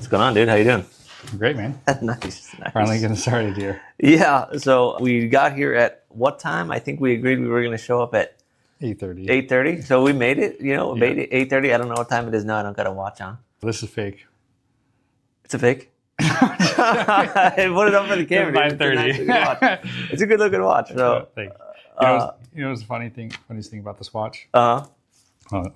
What's going on, dude? How you doing? Great, man. Nice. Finally getting started here. Yeah, so we got here at what time? I think we agreed we were going to show up at 8:30. 8:30. So we made it, made Yeah. it 8:30. I don't know what time it is now. I don't got a watch on. This is fake. It's a fake. I put it up for the camera. It's 9:30. It's a good looking watch. So, Thank you. What's the funniest thing about this watch? I'll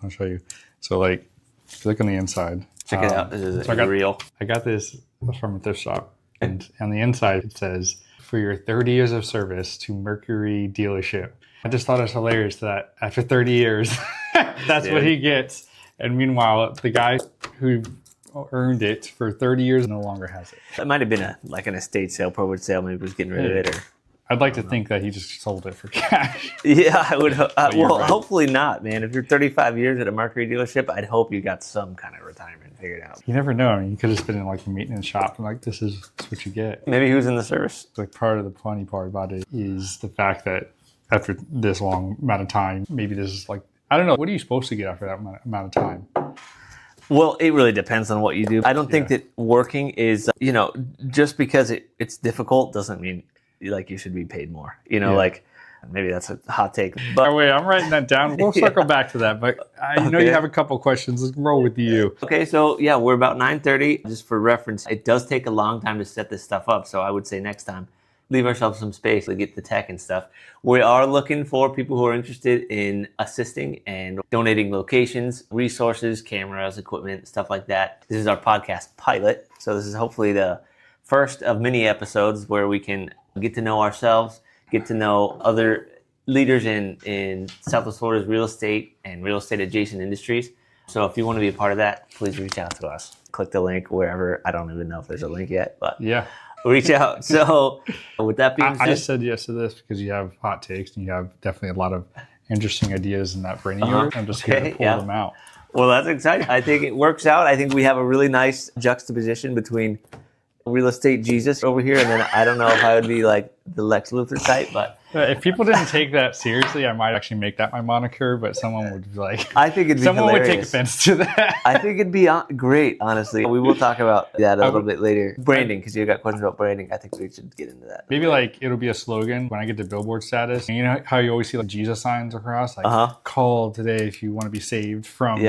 show you. So, like, if you look on the inside. Check it out. This is real. I got this from a thrift shop. And on the inside, it says, for your 30 years of service to Mercury dealership. I just thought it was hilarious that after 30 years, that's what he gets. And meanwhile, the guy who earned it for 30 years no longer has it. It might have been an estate sale, probate sale. Maybe he was getting rid of it. Or I'd like to think that he just sold it for cash. Yeah, I would. Well, right. Hopefully not, man. If you're 35 years at a Mercury dealership, I'd hope you got some kind of retirement figured out. You never know. I mean, you could have just been in like a maintenance shop and like, this is what you get. Maybe he was in the service. Like part of the funny part about it is the fact that after this long amount of time, maybe this is like, I don't know. What are you supposed to get after that amount of time? Well, it really depends on what you do. I don't think that working is, just because it's difficult doesn't mean like you should be paid more. Like maybe that's a hot take. But wait, I'm writing that down. We'll circle back to that. But I know you have a couple questions. Let's roll with you. Okay, so yeah, we're about 9:30. Just for reference, it does take a long time to set this stuff up. So I would say next time, leave ourselves some space to get the tech and stuff. We are looking for people who are interested in assisting and donating locations, resources, cameras, equipment, stuff like that. This is our podcast pilot. So this is hopefully the first of many episodes where we can get to know ourselves, get to know other leaders in Southwest Florida's real estate and real estate adjacent industries. So if you want to be a part of that, please reach out to us. Click the link wherever. I don't even know if there's a link yet, but yeah. Reach out. So with that being said, I just said yes to this because you have hot takes and you have definitely a lot of interesting ideas in that brain of yours. I'm just here to pull them out. Well, that's exciting. I think it works out. I think we have a really nice juxtaposition between real estate Jesus over here, and then I don't know if I would be like the Lex Luthor type, but if people didn't take that seriously, I might actually make that my moniker, but someone would be like, I think it'd be someone hilarious. would take offense to that. I think it'd be great, honestly. We will talk about that a little bit later. Branding, because you got questions about branding. I think we should get into that. Maybe like it'll be a slogan when I get to billboard status. And you know how you always see like Jesus signs across, like call today if you want to be saved from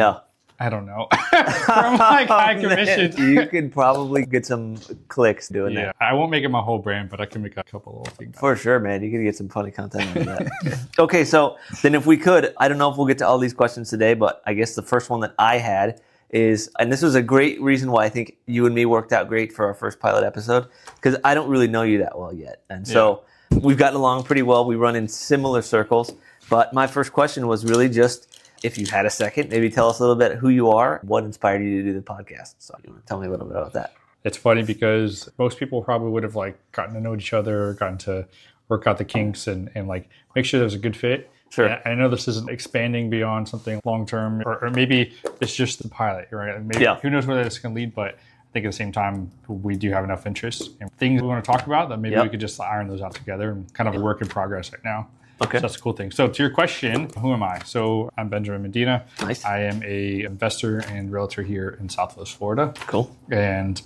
I don't know. From like high commission. You could probably get some clicks doing that. I won't make it my whole brand, but I can make a couple little things. For sure, man. You could get some funny content out of that. Okay, so then if we could, I don't know if we'll get to all these questions today, but I guess the first one that I had is, and this was a great reason why I think you and me worked out great for our first pilot episode, because I don't really know you that well yet. And so we've gotten along pretty well. We run in similar circles. But my first question was really just, if you had a second, maybe tell us a little bit who you are, what inspired you to do the podcast. So you want to tell me a little bit about that. It's funny because most people probably would have like gotten to know each other, gotten to work out the kinks and like make sure there's a good fit. Sure. And I know this isn't expanding beyond something long-term, or maybe it's just the pilot, right? Maybe who knows where this can lead, but I think at the same time, we do have enough interest and things we want to talk about that maybe we could just iron those out together and kind of a work in progress right now. Okay. So that's a cool thing. So to your question, who am I? So I'm Benjamin Medina. Nice. I am a investor and realtor here in Southwest Florida. Cool. And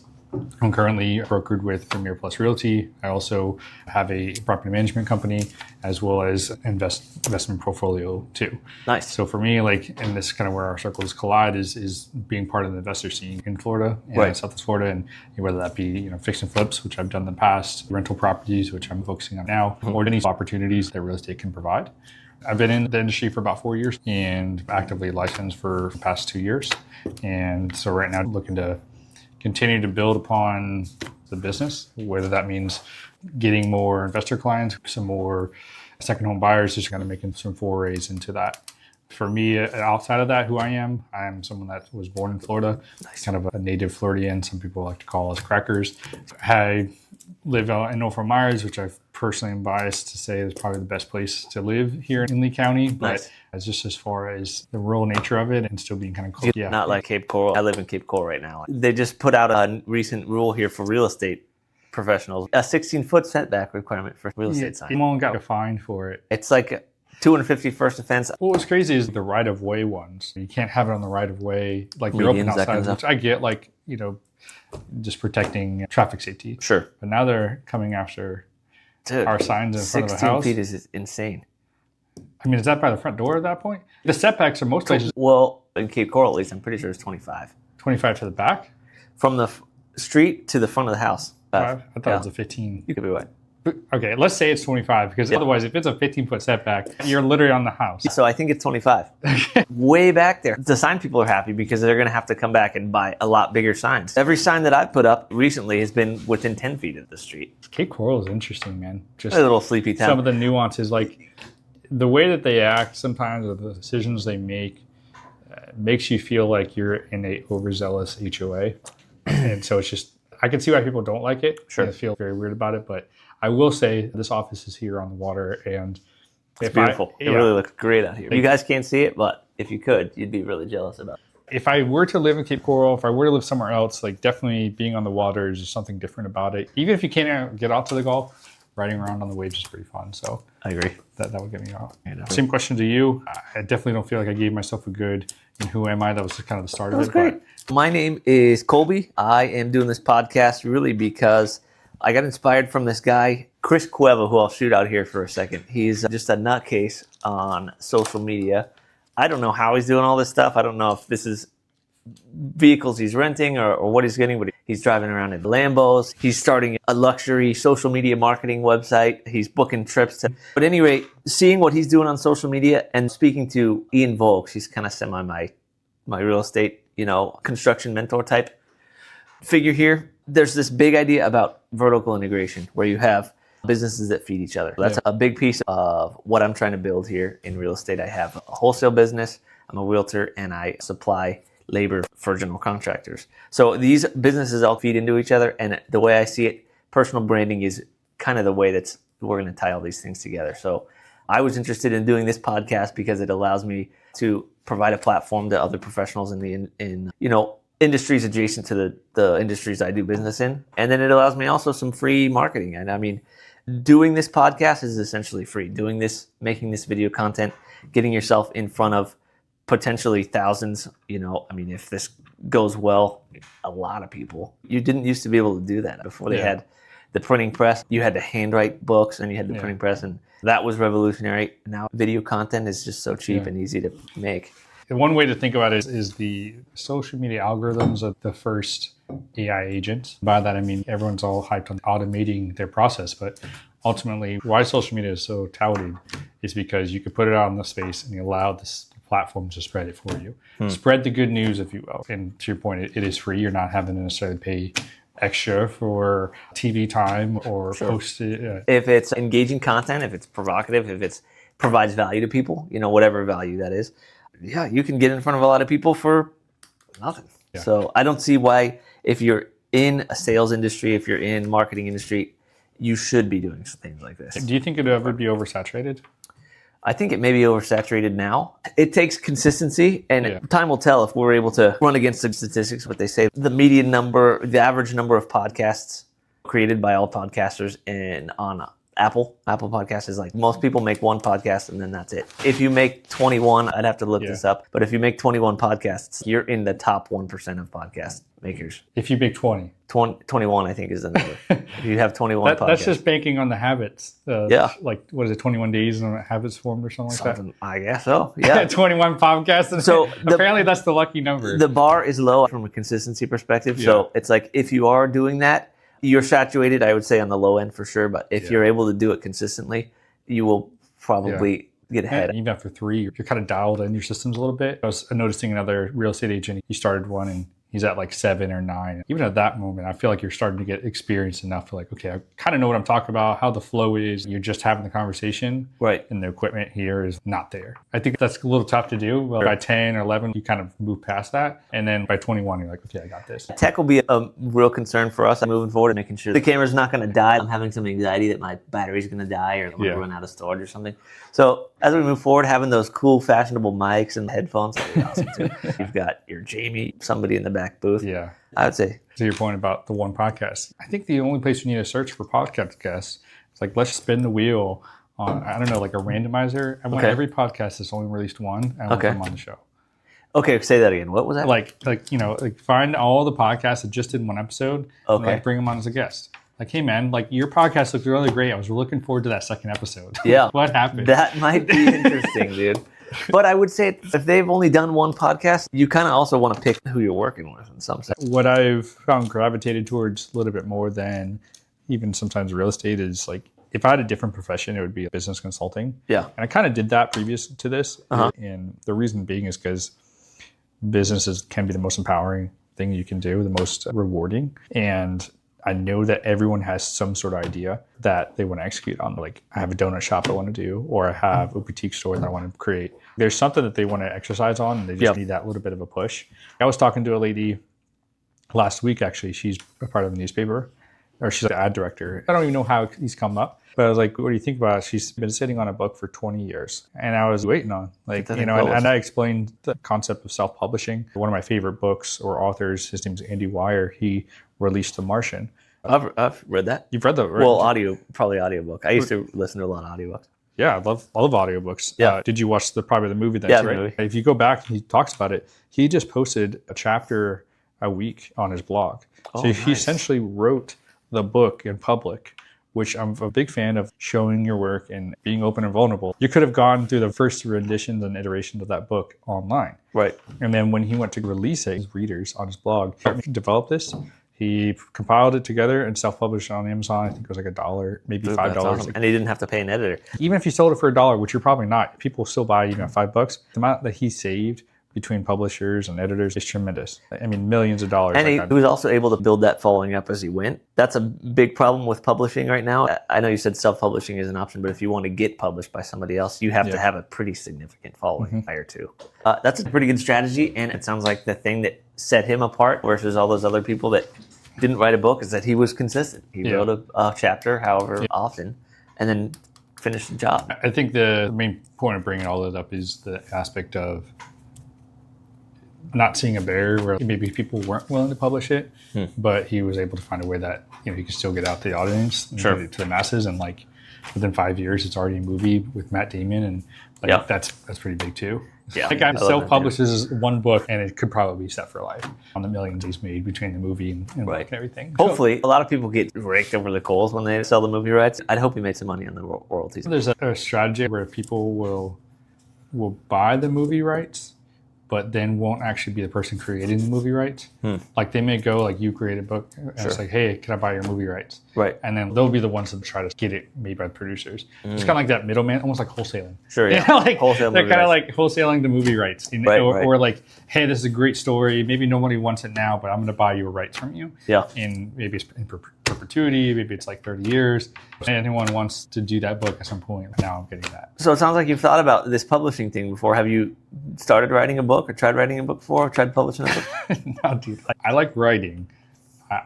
I'm currently brokered with Premiere Plus Realty. I also have a property management company as well as investment portfolio too. Nice. So for me, like, and this is kind of where our circles collide is being part of the investor scene in Florida and Southwest Florida, and whether that be fix and flips, which I've done in the past, rental properties, which I'm focusing on now, or any opportunities that real estate can provide. I've been in the industry for about 4 years and actively licensed for the past 2 years. And so right now looking to continue to build upon the business, whether that means getting more investor clients, some more second home buyers, just kind of making some forays into that. For me, outside of that, who I am someone that was born in Florida, kind of a native Floridian. Some people like to call us crackers. I live in North Myers, which I personally am biased to say is probably the best place to live here in Lee County. But it's just as far as the rural nature of it and still being kind of close. Yeah. Not like Cape Coral. I live in Cape Coral right now. They just put out a recent rule here for real estate professionals, a 16-foot setback requirement for real estate signs. Someone got a fine for it. It's like $250 first offense. What's crazy is the right-of-way ones. You can't have it on the right-of-way, like you're open outside, which I get, like, just protecting traffic safety. Sure. But now they're coming after our signs in front of the 16 house. feet is insane. I mean, is that by the front door at that point? The setbacks are most places. Well, in Cape Coral, at least, I'm pretty sure it's 25. 25 to the back? From the street to the front of the house. I thought it was a 15. You could be right. Okay, let's say it's 25 because otherwise, if it's a 15-foot setback, you're literally on the house. So I think it's 25. Way back there. The sign people are happy because they're going to have to come back and buy a lot bigger signs. Every sign that I've put up recently has been within 10 feet of the street. Cape Coral is interesting, man. Just a little sleepy town. Some of the nuances, like the way that they act sometimes or the decisions they make makes you feel like you're in a overzealous HOA. And so it's just, I can see why people don't like it. Sure. I feel very weird about it, but I will say this office is here on the water, and it's beautiful. It really looks great out here. You guys can't see it, but if you could, you'd be really jealous about it. If I were to live in Cape Coral, if I were to live somewhere else, like definitely being on the water is just something different about it. Even if you can't get out to the Gulf, riding around on the waves is pretty fun. So I agree. That would get me out. Same question to you. I definitely don't feel like I gave myself a good and who am I? That was just kind of the start of it. Great. My name is Colby. I am doing this podcast really because I got inspired from this guy, Chris Cueva, who I'll shoot out here for a second. He's just a nutcase on social media. I don't know how he's doing all this stuff. I don't know if this is vehicles he's renting or what he's getting, but he's driving around in Lambos. He's starting a luxury social media marketing website. He's booking trips to. But at any rate, seeing what he's doing on social media and speaking to Ian Volks, he's kind of semi my real estate, construction mentor type figure here. There's this big idea about vertical integration where you have businesses that feed each other. That's a big piece of what I'm trying to build here in real estate. I have a wholesale business, I'm a realtor, and I supply labor for general contractors. So these businesses all feed into each other, and the way I see it, personal branding is kind of the way we're going to tie all these things together. So I was interested in doing this podcast because it allows me to provide a platform to other professionals in industries adjacent to the industries I do business in. And then it allows me also some free marketing. And I mean, doing this podcast is essentially free. Doing this, making this video content, getting yourself in front of potentially thousands, if this goes well, a lot of people. You didn't used to be able to do that before they had the printing press. You had to handwrite books and you had the printing press, and that was revolutionary. Now video content is just so cheap and easy to make. And one way to think about it is the social media algorithms of the first AI agent. By that, I mean, everyone's all hyped on automating their process, but ultimately why social media is so touted is because you could put it out in the space and you allow this platform to spread it for you. Spread the good news, if you will. And to your point, it is free. You're not having to necessarily pay extra for TV time or post it. If it's engaging content, if it's provocative, if it provides value to people, whatever value that is, you can get in front of a lot of people for nothing. Yeah. So I don't see why, if you're in a sales industry, if you're in marketing industry, you should be doing things like this. Do you think it'll ever be oversaturated? I think it may be oversaturated now. It takes consistency, and time will tell if we're able to run against the statistics. What they say, the average number of podcasts created by all podcasters on Apple Podcasts is like most people make one podcast and then that's it. If you make 21, I'd have to look this up, but if you make 21 podcasts, you're in the top 1% of podcast makers. If you make 21, I think is the number. If you have 21 podcasts. That's just banking on the habits. Like, what is it, 21 days and habits formed or something like that? I guess so, yeah. 21 podcasts. So apparently that's the lucky number. The bar is low from a consistency perspective. So it's like, if you are doing that, you're saturated, I would say, on the low end for sure. But if you're able to do it consistently, you will probably get ahead. Even after 3, you're kind of dialed in your systems a little bit. I was noticing another real estate agent. He started one and he's at like 7 or 9. Even at that moment, I feel like you're starting to get experience enough to like, okay, I kind of know what I'm talking about, how the flow is. You're just having the conversation. Right. And the equipment here is not there. I think that's a little tough to do. Well, by 10 or 11, you kind of move past that. And then by 21, you're like, okay, I got this. Tech will be a real concern for us moving forward, making sure the camera's not going to die. I'm having some anxiety that my battery's going to die or I'm going to run out of storage or something. So as we move forward, having those cool, fashionable mics and headphones will be awesome too. You've got your Jamie, somebody in the back booth. Yeah. I would say. To your point about the one podcast, I think the only place you need to search for podcast guests is like, let's spin the wheel on, I don't know, like a randomizer. I want every podcast that's only released one. I want them on the show. Okay, say that again. What was that? Like find all the podcasts that just did one episode and like bring them on as a guest. Like, hey man, like your podcast looked really great. I was looking forward to that second episode. Yeah. What happened? That might be interesting, dude. But I would say if they've only done one podcast, you kind of also want to pick who you're working with in some sense. What I've found gravitated towards a little bit more than even sometimes real estate is like, if I had a different profession, it would be business consulting. Yeah. And I kind of did that previous to this. And the reason being is because businesses can be the most empowering thing you can do, the most rewarding. And I know that everyone has some sort of idea that they want to execute on. Like, I have a donut shop I want to do, or I have a boutique store that I want to create. There's something that they want to exercise on, and they just need that little bit of a push. I was talking to a lady last week, actually. She's a part of a newspaper, or she's an ad director. I don't even know how he's come up, but I was like, what do you think about it? She's been sitting on a book for 20 years. And I was waiting on, like, and I explained the concept of self-publishing. One of my favorite books or authors, his name's Andy Weir, he released The Martian. I've read that. You've read that, right? Well, probably audiobook. I used to listen to a lot of audiobooks. Yeah, I love audiobooks. Yeah. Did you watch probably the movie then? Yeah, right? the movie. If you go back, he talks about it. He just posted a chapter a week on his blog. So he essentially wrote the book in public, which I'm a big fan of, showing your work and being open and vulnerable. You could have gone through the first renditions and iterations of that book online. Right. And then when he went to release it, his readers on his blog developed this. He compiled it together and self-published it on Amazon. I think it was like $1, maybe $5. Awesome. And he didn't have to pay an editor. Even if you sold it for $1, which you're probably not, people still buy, $5. The amount that he saved between publishers and editors is tremendous. I mean, millions of dollars. And he was also able to build that following up as he went. That's a big problem with publishing right now. I know you said self-publishing is an option, but if you want to get published by somebody else, you have to have a pretty significant following or two. That's a pretty good strategy, and it sounds like the thing that set him apart versus all those other people that didn't write a book is that he was consistent. He wrote a chapter, however often, and then finished the job. I think the main point of bringing all that up is the aspect of not seeing a barrier where maybe people weren't willing to publish it, but he was able to find a way that he could still get out to the audience, to the masses, and like within 5 years, it's already a movie with Matt Damon, and like that's pretty big too. Yeah, the guy self-publishes one book, and it could probably be set for life on the millions he's made between the movie and book and everything. Hopefully, a lot of people get raked over the coals when they sell the movie rights. I'd hope he made some money on the royalties. There's a strategy where people will buy the movie rights, but then won't actually be the person creating the movie rights. Like they may go, like, you create a book, and it's like, hey, can I buy your movie rights? Right. And then they'll be the ones that try to get it made by the producers. It's kind of like that middleman, almost like wholesaling. Sure, yeah. Like, they're kind of like wholesaling the movie rights. Or like, hey, this is a great story. Maybe nobody wants it now, but I'm going to buy your rights from you. Yeah. And maybe it's in perpetuity, maybe it's like 30 years. If anyone wants to do that book at some point, now I'm getting that. So it sounds like you've thought about this publishing thing before. Have you started writing a book or tried writing a book before or tried publishing a book? No, dude. I like writing.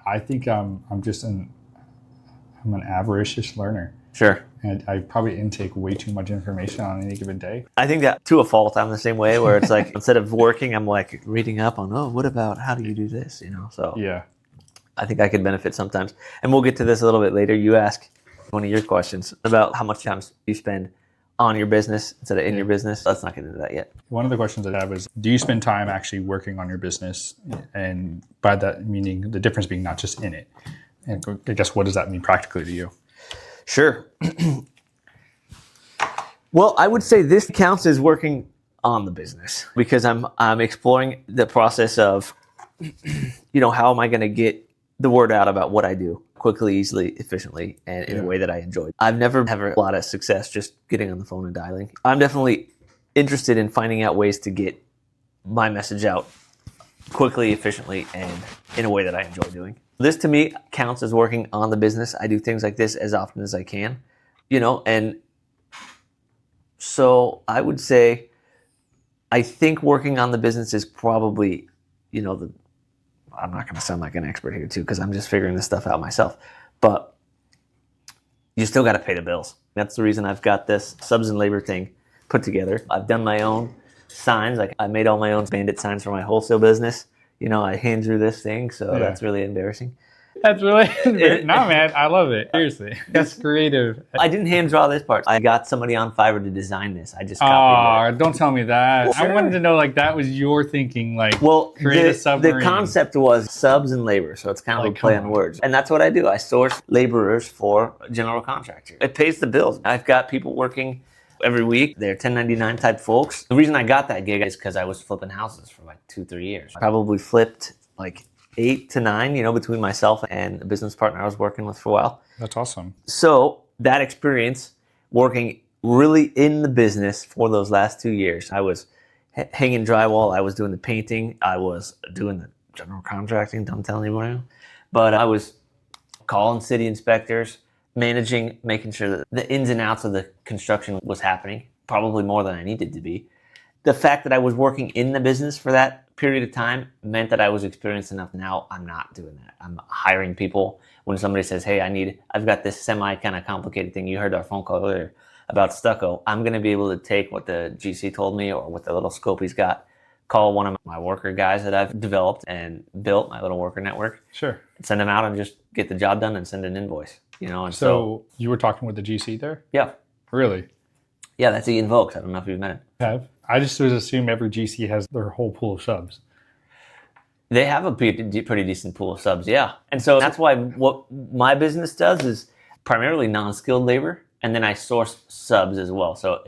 I think I'm an avaricious learner. Sure. And I probably intake way too much information on any given day. I think that to a fault, I'm the same way, where it's like, instead of working, I'm like reading up on, what about, how do you do this? So yeah, I think I could benefit sometimes. And we'll get to this a little bit later. You ask one of your questions about how much time you spend on your business instead of in your business. Let's not get into that yet. One of the questions I have is, do you spend time actually working on your business? And by that meaning, the difference being not just in it. And I guess, what does that mean practically to you? Sure. Well, I would say this counts as working on the business, because I'm exploring the process of, how am I going to get the word out about what I do quickly, easily, efficiently, and in a way that I enjoy. I've never had a lot of success just getting on the phone and dialing. I'm definitely interested in finding out ways to get my message out quickly, efficiently, and in a way that I enjoy doing. This to me counts as working on the business. I do things like this as often as I can, and so I would say I think working on the business is probably, I'm not going to sound like an expert here too, because I'm just figuring this stuff out myself, but you still got to pay the bills. That's the reason I've got this subs and labor thing put together. I've done my own signs. Like, I made all my own bandit signs for my wholesale business. I hand drew this thing, so that's really embarrassing. That's really no, man. I love it. Seriously, that's creative. I didn't hand draw this part. I got somebody on Fiverr to design this. I just copied Oh, don't tell me that. Well, I sure. wanted to know like that was your thinking. Like, create a the submarine. concept was subs and labor, so it's kind of a play on words. And that's what I do. I source laborers for a general contractor. It pays the bills. I've got people working every week. They're 1099 type folks. The reason I got that gig is because I was flipping houses for like 2-3 years. I probably flipped like 8 to 9, between myself and a business partner I was working with for a while. That's awesome. So that experience working really in the business for those last 2 years, I was hanging drywall, I was doing the painting, I was doing the general contracting, don't tell anyone, but I was calling city inspectors, managing, making sure that the ins and outs of the construction was happening, probably more than I needed to be. The fact that I was working in the business for that period of time meant that I was experienced enough. Now I'm not doing that. I'm hiring people. When somebody says, hey, I've got this semi kind of complicated thing. You heard our phone call earlier about stucco. I'm going to be able to take what the GC told me or what the little scope he's got, call one of my worker guys that I've developed and built, my little worker network. Sure. Send them out and just get the job done and send an invoice. And so you were talking with the GC there? Yeah. Really? Yeah, that's Ian Volks. I don't know if you've met him. I just would assume every GC has their whole pool of subs. They have a pretty decent pool of subs, yeah. And so that's why what my business does is primarily non-skilled labor, and then I source subs as well. So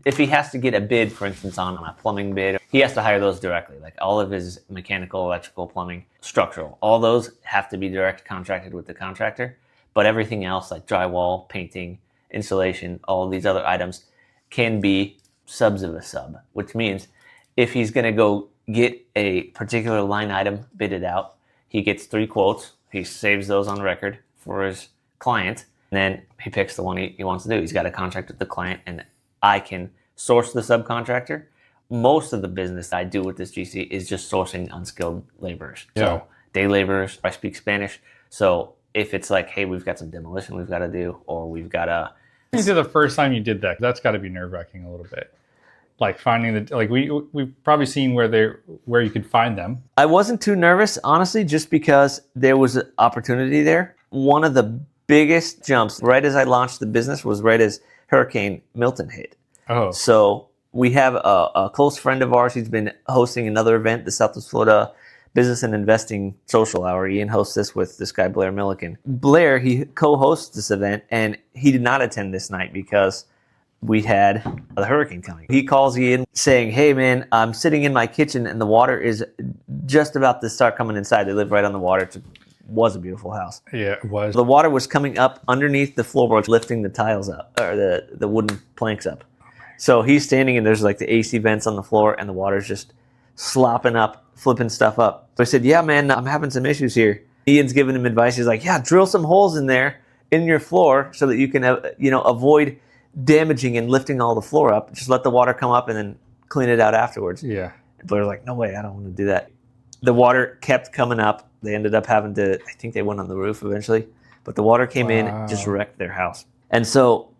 if he has to get a bid, for instance, on a plumbing bid, he has to hire those directly. Like all of his mechanical, electrical, plumbing, structural, all those have to be direct contracted with the contractor. But everything else like drywall, painting, insulation, all of these other items can be subs of a sub, which means if he's going to go get a particular line item bidded out, he gets 3 quotes. He saves those on record for his client. And then he picks the one he wants to do. He's got a contract with the client, and I can source the subcontractor. Most of the business I do with this GC is just sourcing unskilled laborers. Yeah. So day laborers, I speak Spanish. So if it's like, hey, we've got some demolition we've got to do, or we've got a... Into the first time you did that, that's got to be nerve-wracking a little bit. Like finding we've probably seen where you could find them. I wasn't too nervous, honestly, just because there was an opportunity there. One of the biggest jumps right as I launched the business was right as Hurricane Milton hit. Oh. So we have a close friend of ours. He's been hosting another event, the Southwest Florida Business and Investing Social Hour. Ian hosts this with this guy, Blair Milliken. Blair, he co-hosts this event, and he did not attend this night because we had the hurricane coming. He calls Ian saying, hey man, I'm sitting in my kitchen and the water is just about to start coming inside. They live right on the water. It was a beautiful house. Yeah, it was. The water was coming up underneath the floorboards, lifting the tiles up, or the wooden planks up. So he's standing and there's like the AC vents on the floor and the water's just slopping up, flipping stuff up. So I said, yeah man, I'm having some issues here. Ian's giving him advice. He's like, yeah, drill some holes in there in your floor so that you can avoid damaging and lifting all the floor up. Just let the water come up and then clean it out afterwards. Yeah. And Blair's like, no way, I don't want to do that. The water kept coming up. They ended up having to, I think they went on the roof eventually, but the water came in, just wrecked their house. And so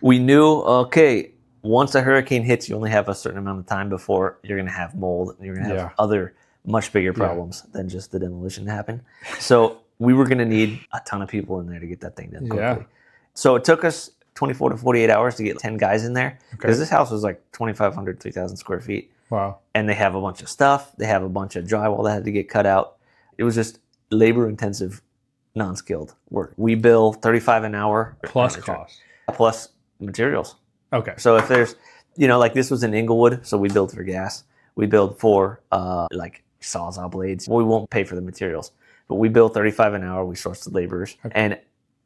we knew, okay, once a hurricane hits, you only have a certain amount of time before you're going to have mold and you're going to have other much bigger problems than just the demolition happen. So we were going to need a ton of people in there to get that thing done quickly. Yeah. So it took us 24 to 48 hours to get 10 guys in there because this house was like 2,500, 3,000 square feet. Wow. And they have a bunch of stuff. They have a bunch of drywall that had to get cut out. It was just labor intensive, non-skilled work. We bill $35 an hour. Plus cost. Plus materials. Okay. So if there's, like this was in Inglewood, so we billed for gas. We billed for like sawzall blades. We won't pay for the materials, but we bill $35 an hour. We source the laborers. Okay. And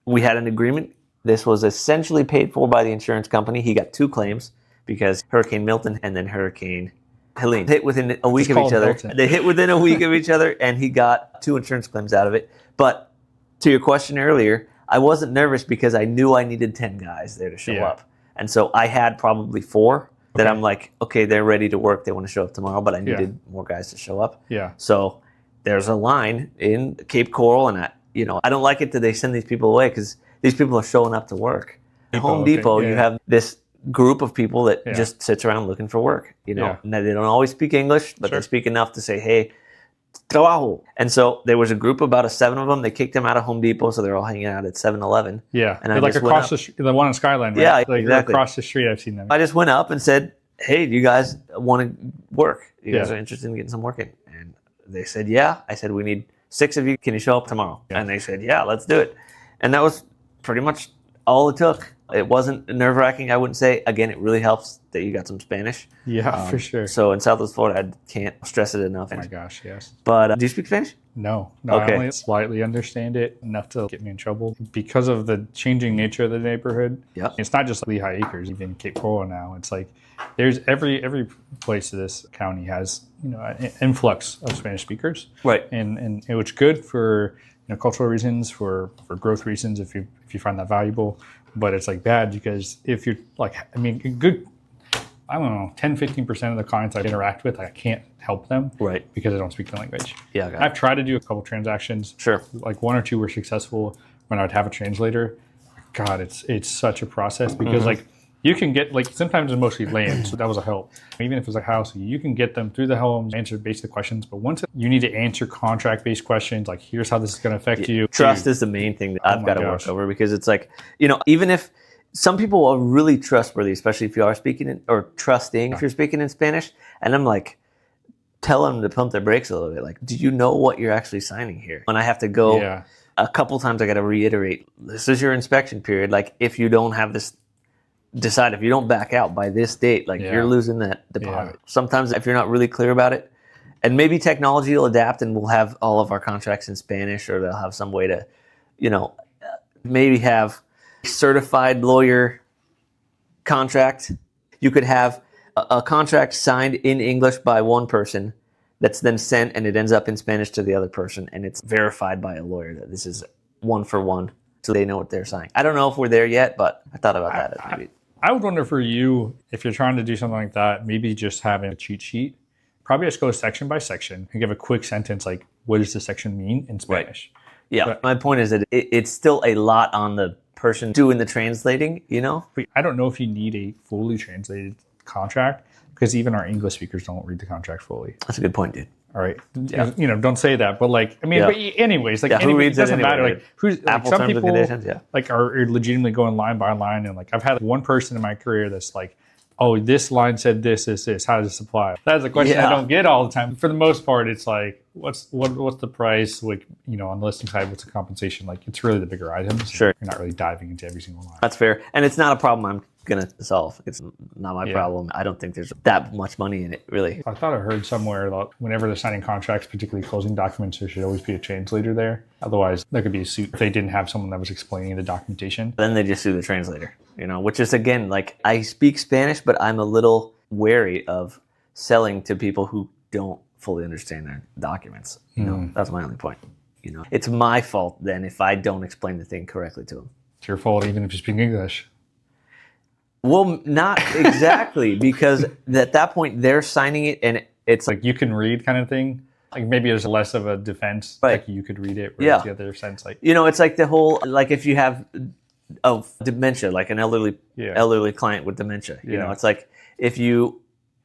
we had an agreement. This was essentially paid for by the insurance company. He got 2 claims because Hurricane Milton and then Hurricane Helene hit within a week of each other. Milton. They hit within a week of each other, and he got 2 insurance claims out of it. But to your question earlier, I wasn't nervous because I knew I needed 10 guys there to show up. And so I had probably 4 that I'm like, okay, they're ready to work. They want to show up tomorrow, but I needed more guys to show up. Yeah. So there's a line in Cape Coral, and I don't like it that they send these people away because these people are showing up to work. At Home Depot, you have this group of people that just sits around looking for work. And they don't always speak English, but they speak enough to say, hey, trabajo. And so there was a group, about 7 of them. They kicked them out of Home Depot, so they're all hanging out at 7-Eleven. Yeah, and they're like across the the one on Skyline, right? Yeah, like exactly. Across the street, I've seen them. I just went up and said, hey, do you guys want to work? You guys are interested in getting some work in? And they said, yeah. I said, we need 6 of you. Can you show up tomorrow? Yeah. And they said, yeah, let's do it. And that was pretty much all it took. It wasn't nerve-wracking, I wouldn't say. Again, it really helps that you got some Spanish. Yeah, for sure. So in Southwest Florida, I can't stress it enough. Oh my gosh, yes. But do you speak Spanish? No. Okay. I only slightly understand it, enough to get me in trouble. Because of the changing nature of the neighborhood, it's not just Lehigh Acres, even Cape Coral now. It's like there's every place in this county has, you know, an influx of Spanish speakers. Right. And it's good for, you know, cultural reasons, for growth reasons, if you find that valuable. But it's like bad because if you're like, I mean, good, I don't know, 10-15% of the clients I interact with, I can't help them. Right. Because I don't speak the language. Yeah. I've tried to do a couple transactions. Sure. Like 1 or 2 were successful when I would have a translator. God, it's such a process because like you can get, like, sometimes it's mostly land, so that was a help. Even if it's a house, you can get them through the homes, answer basic questions, but once you need to answer contract-based questions, like here's how this is going to affect you. Trust is the main thing that I've got to work over, because it's like, you know, even if some people are really trustworthy, especially if you are speaking in, or trusting if you're speaking in Spanish, and I'm like, tell them to pump their brakes a little bit. Like, do you know what you're actually signing here? When I have to go a couple times, I got to reiterate, this is your inspection period. Like, if you don't have this, decide if you don't back out by this date, like you're losing that deposit. Sometimes if you're not really clear about it, and maybe technology will adapt and we'll have all of our contracts in Spanish, or they'll have some way to, you know, maybe have certified lawyer contract. You could have a contract signed in English by one person that's then sent and it ends up in Spanish to the other person, and it's verified by a lawyer that this is one for one, so they know what they're signing. I don't know if we're there yet, but I thought about that. Maybe. I would wonder for you, if you're trying to do something like that, maybe just having a cheat sheet. Probably just go section by section and give a quick sentence like, what does this section mean in Spanish? Right. Yeah, but my point is that it's still a lot on the person doing the translating, you know? I don't know if you need a fully translated contract, because even our English speakers don't read the contract fully. That's a good point, dude. All right. Yeah. You know, don't say that, but like, I mean, but anyways, like, who reads it doesn't anyway, matter. right? Like, who's like, Apple some terms people and conditions, like are legitimately going line by line, and like I've had one person in my career that's like, oh, this line said this. How does this apply? That's a question I don't get all the time. For the most part, it's like, what's the price? Like, you know, on the listing side, what's the compensation? Like, it's really the bigger items. Sure. You're not really diving into every single line. That's fair. And it's not a problem I'm going to solve. It's not my problem. I don't think there's that much money in it, really. I thought I heard somewhere that whenever they're signing contracts, particularly closing documents, there should always be a translator there. Otherwise, there could be a suit if they didn't have someone that was explaining the documentation. Then they just sue the translator, you know, which is, again, like, I speak Spanish, but I'm a little wary of selling to people who don't fully understand their documents. You know, that's my only point. You know, it's my fault then if I don't explain the thing correctly to them. It's your fault even if you speak English. Well, not exactly, because at that point they're signing it and it's like you can read kind of thing. Like maybe there's less of a defense. Right. Like you could read it. Whereas the other sense, like, you know, it's like the whole, like if you have dementia, like an elderly client with dementia. You know, it's like if you,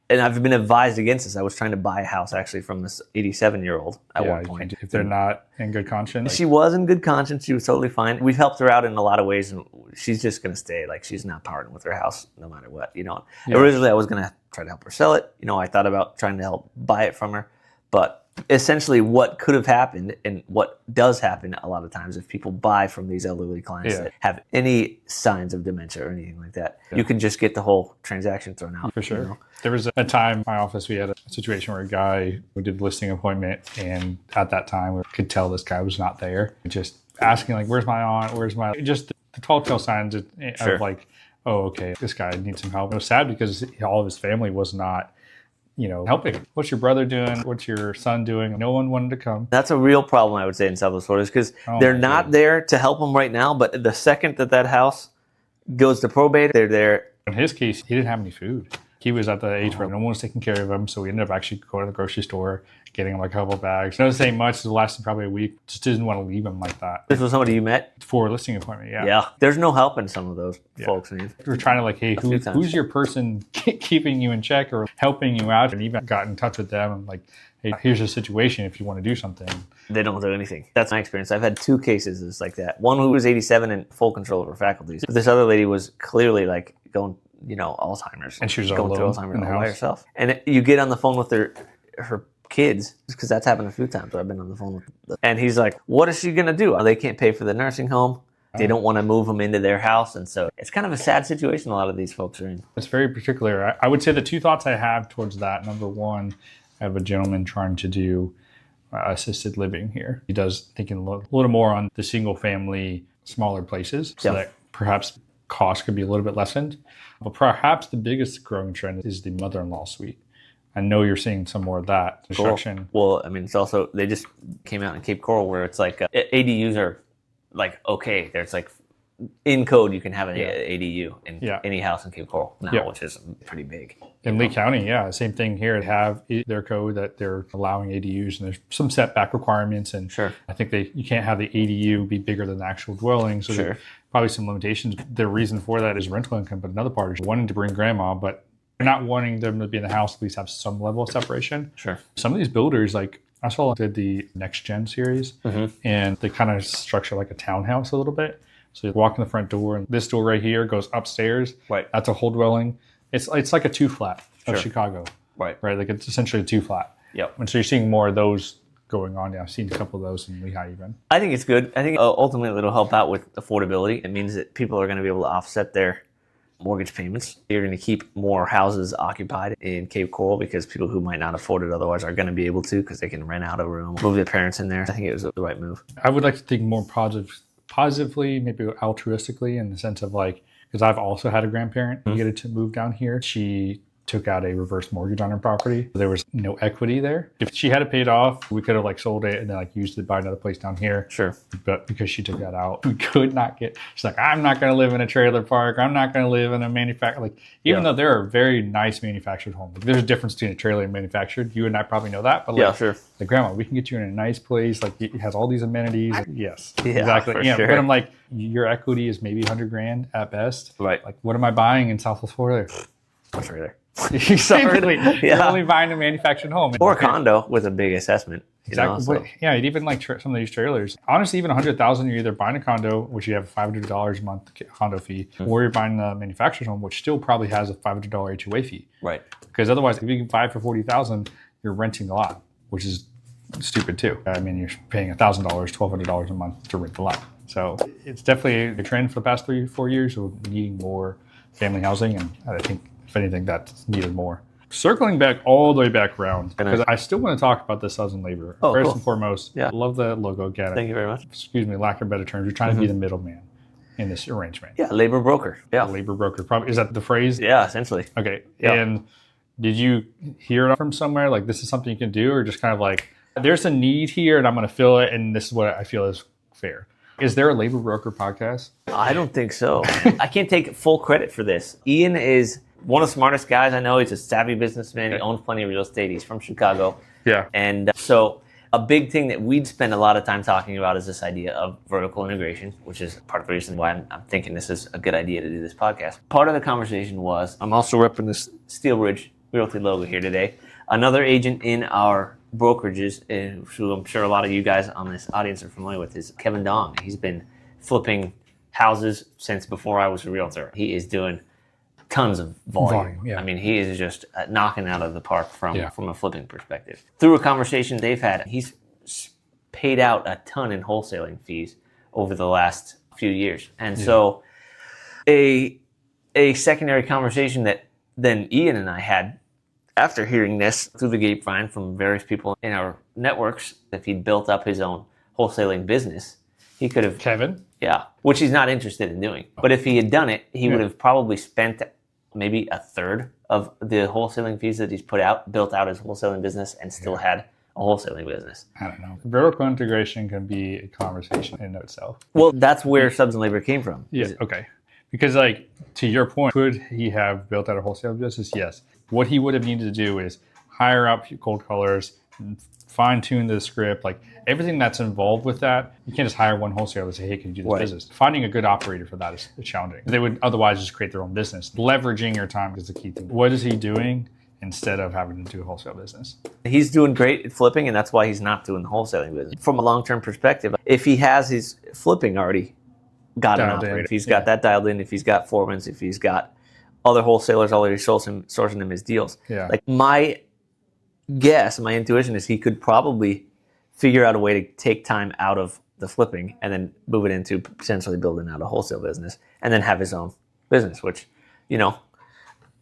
and I've been advised against this. I was trying to buy a house actually from this 87-year-old at one point. If they're not in good conscience. She was in good conscience. She was totally fine. We've helped her out in a lot of ways, and she's just going to stay. Like, she's not parting with her house no matter what, you know. Originally, I was going to try to help her sell it. You know, I thought about trying to help buy it from her. But essentially what could have happened, and what does happen a lot of times if people buy from these elderly clients that have any signs of dementia or anything like that, you can just get the whole transaction thrown out. For sure. You know? There was a time in my office, we had a situation where a guy who did the listing appointment, and at that time we could tell this guy was not there. Just asking like, where's my aunt? Where's my, just the telltale signs of like, oh, okay, this guy needs some help. It was sad because all of his family was not, you know, helping. What's your brother doing? What's your son doing? No one wanted to come. That's a real problem, I would say, in Southwest Florida, because they're not there to help them right now, but the second that house goes to probate, they're there. In his case, he didn't have any food. He was at the age where no one was taking care of him, so we ended up actually going to the grocery store, getting him like a couple bags. Doesn't say much. It lasted probably a week. Just didn't want to leave him like that. This was somebody you met? For a listing appointment, yeah. Yeah. There's no helping some of those folks, man. We're trying to like, hey, who's your person keeping you in check or helping you out? And even got in touch with them and like, hey, here's a situation if you want to do something. They don't do anything. That's my experience. I've had 2 cases just like that. One who was 87 and full control of her faculties. But this other lady was clearly like going, Alzheimer's. And she was going through alone Alzheimer's in the all by house. herself. And you get on the phone with her kids, because that's happened a few times. I've been on the phone with them. And he's like, what is she going to do? They can't pay for the nursing home. They don't want to move them into their house. And so it's kind of a sad situation a lot of these folks are in. It's very particular. I would say the 2 thoughts I have towards that. Number one, I have a gentleman trying to do assisted living here. He does thinking a little more on the single family, smaller places, so that perhaps cost could be a little bit lessened. But perhaps the biggest growing trend is the mother-in-law suite. I know you're seeing some more of that construction. Cool. Well, I mean, it's also, they just came out in Cape Coral where it's like ADUs are like, okay, there's like in code, you can have an ADU in any house in Cape Coral now, which is pretty big. In Lee County, same thing here. They have their code that they're allowing ADUs, and there's some setback requirements. And I think you can't have the ADU be bigger than the actual dwelling. So there's probably some limitations. The reason for that is rental income, but another part is wanting to bring grandma, but not wanting them to be in the house, at least have some level of separation. Some of these builders, like I saw did the Next Gen series, and they kind of structure like a townhouse a little bit. So you walk in the front door, and this door right here goes upstairs. That's a whole dwelling. It's like a 2-flat of Chicago. Right. Like it's essentially a 2-flat. And so you're seeing more of those going on. I've seen a couple of those in Lehigh even. I think it's good. I think ultimately it'll help out with affordability. It means that people are going to be able to offset their mortgage payments. You're going to keep more houses occupied in Cape Coral because people who might not afford it otherwise are going to be able to, because they can rent out a room, move their parents in there. I think it was the right move. I would like to think more positively, maybe altruistically, in the sense of like, because I've also had a grandparent get to move down here. She took out a reverse mortgage on her property. There was no equity there. If she had it paid off, we could have like sold it and then like used it to buy another place down here. But because she took that out, we could not get, she's like, I'm not going to live in a trailer park. I'm not going to live in a manufactured, like, even though there are very nice manufactured homes. Like, there's a difference between a trailer and manufactured. You and I probably know that. But like, like, grandma, we can get you in a nice place. Like, it has all these amenities. Yes, exactly. But I'm like, your equity is maybe $100,000 at best. Like, what am I buying in Southwest Florida? What's right there? Exactly. You're only buying a manufactured home. Or a condo with a big assessment. Exactly. But, even like some of these trailers. Honestly, even $100,000, you're either buying a condo, which you have $500 a month condo fee, or you're buying a manufactured home, which still probably has a $500 HOA fee. Because otherwise, if you can buy it for $40,000, you're renting a lot, which is stupid too. I mean, you're paying $1,000, $1,200 a month to rent the lot. So it's definitely a trend for the past 3-4 years of needing more family housing, and I think if anything, that's needed more. Circling back all the way back around, because I still want to talk about the subs and labor. First and foremost, love the logo. Get it. Thank you very much. Excuse me, lack of better terms. You're trying to be the middleman in this arrangement. Labor broker. Labor broker. Probably, is that the phrase? Essentially. Okay. And did you hear it from somewhere? Like, this is something you can do, or just kind of like, there's a need here and I'm going to fill it, and this is what I feel is fair. Is there a labor broker podcast? I don't think so. I can't take full credit for this. Ian is one of the smartest guys I know. He's a savvy businessman. He owns plenty of real estate. He's from Chicago. And so a big thing that we'd spend a lot of time talking about is this idea of vertical integration, which is part of the reason why I'm thinking this is a good idea to do this podcast. Part of the conversation was, I'm also repping this Steel Ridge Realty logo here today. Another agent in our brokerages, who I'm sure a lot of you guys on this audience are familiar with, is Kevin Dong. He's been flipping houses since before I was a realtor. He is doing tons of volume. I mean, he is just knocking out of the park from a flipping perspective. Through a conversation they've had, he's paid out a ton in wholesaling fees over the last few years. And so a secondary conversation that then Ian and I had after hearing this through the grapevine from various people in our networks, if he'd built up his own wholesaling business, he could have... Kevin? Which he's not interested in doing. But if he had done it, he would have probably spent maybe a third of the wholesaling fees that he's put out, built out his wholesaling business, and still had a wholesaling business. I don't know. Vertical integration can be a conversation in and of itself. Well, that's where subs and labor came from. Okay. Because, like, to your point, could he have built out a wholesale business? Yes. What he would have needed to do is hire out cold callers, fine tune the script, like everything that's involved with that. You can't just hire one wholesaler and say, hey, can you do this business? Finding a good operator for that is challenging. They would otherwise just create their own business. Leveraging your time is the key thing. What is he doing instead of having to do a wholesale business? He's doing great at flipping, and that's why he's not doing the wholesaling business. From a long-term perspective, if he has his flipping already got an operator, if he's got that dialed in, if he's got foremans, if he's got other wholesalers already sourcing him his deals. Like my guess, my intuition is he could probably figure out a way to take time out of the flipping and then move it into potentially building out a wholesale business and then have his own business, which,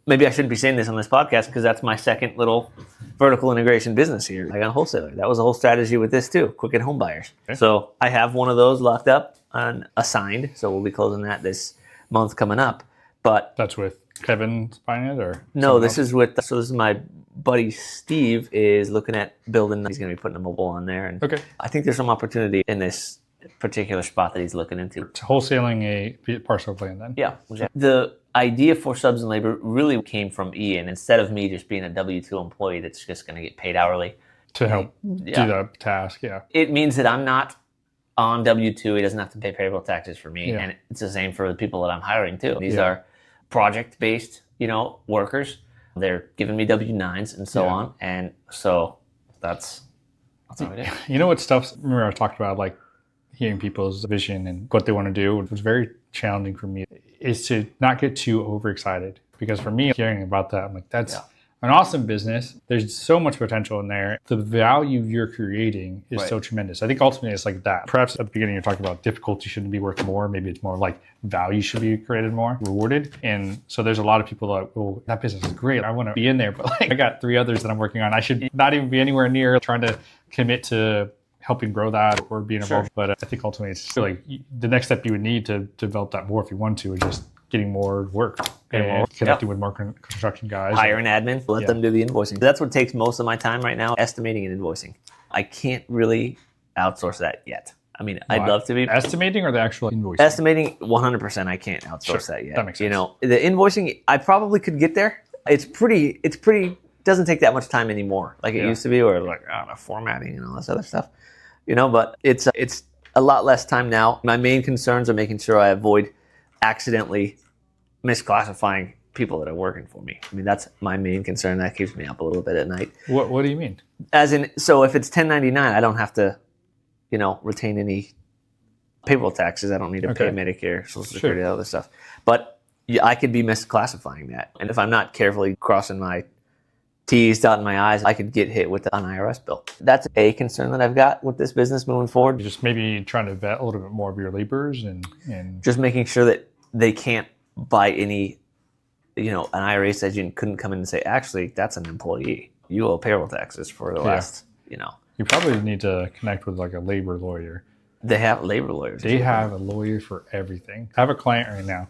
maybe I shouldn't be saying this on this podcast because that's my second little vertical integration business here. I got a wholesaler. That was a whole strategy with this too, quick and home buyers. So I have one of those locked up and assigned. So we'll be closing that this month coming up. But that's with Kevin buying it, or no? This is this is my buddy Steve is looking at building. He's going to be putting a mobile on there, and I think there's some opportunity in this particular spot that he's looking into. It's wholesaling a parcel of land, then. Yeah, exactly. The idea for subs and labor really came from Ian. Instead of me just being a W-2 employee that's just going to get paid hourly to help do the task. It means that I'm not on W-2. He doesn't have to pay payroll taxes for me, and it's the same for the people that I'm hiring too. These are project-based, workers. They're giving me W-9s and so on, and so that's how it is. You know what stuff? Remember I talked about like hearing people's vision and what they want to do. It was very challenging for me is to not get too overexcited, because for me, hearing about that, I'm like, that's an awesome business. There's so much potential in there. The value you're creating is so tremendous. I think ultimately it's like that. Perhaps at the beginning you're talking about difficulty shouldn't be worth more. Maybe it's more like value should be created more, rewarded. And so there's a lot of people that, well, that business is great. I want to be in there, but like I got 3 others that I'm working on. I should not even be anywhere near trying to commit to helping grow that or being involved. But I think ultimately it's like the next step you would need to develop that more if you want to is just getting more work and connecting with more construction guys. Hire an admin, let them do the invoicing. That's what takes most of my time right now, estimating and invoicing. I can't really outsource that yet. I mean, I'd love to be. Estimating or the actual invoicing? Estimating, 100%, I can't outsource that yet. That makes sense. The invoicing, I probably could get there. It's pretty, doesn't take that much time anymore like it used to be, or like, formatting and all this other stuff. But it's a lot less time now. My main concerns are making sure I avoid accidentally misclassifying people that are working for me. I mean, that's my main concern. That keeps me up a little bit at night. What do you mean? As in, so if it's 1099, I don't have to, retain any payroll taxes. I don't need to pay Medicare, Social Security, all this stuff. But I could be misclassifying that. And if I'm not carefully crossing my T's, dotting my I's, I could get hit with an IRS bill. That's a concern that I've got with this business moving forward. You're just maybe trying to vet a little bit more of your laborers and just making sure that they can't buy any, an IRS agent couldn't come in and say, actually, that's an employee. You owe payroll taxes for the last, You probably need to connect with like a labor lawyer. They have labor lawyers. They have a lawyer for everything. I have a client right now.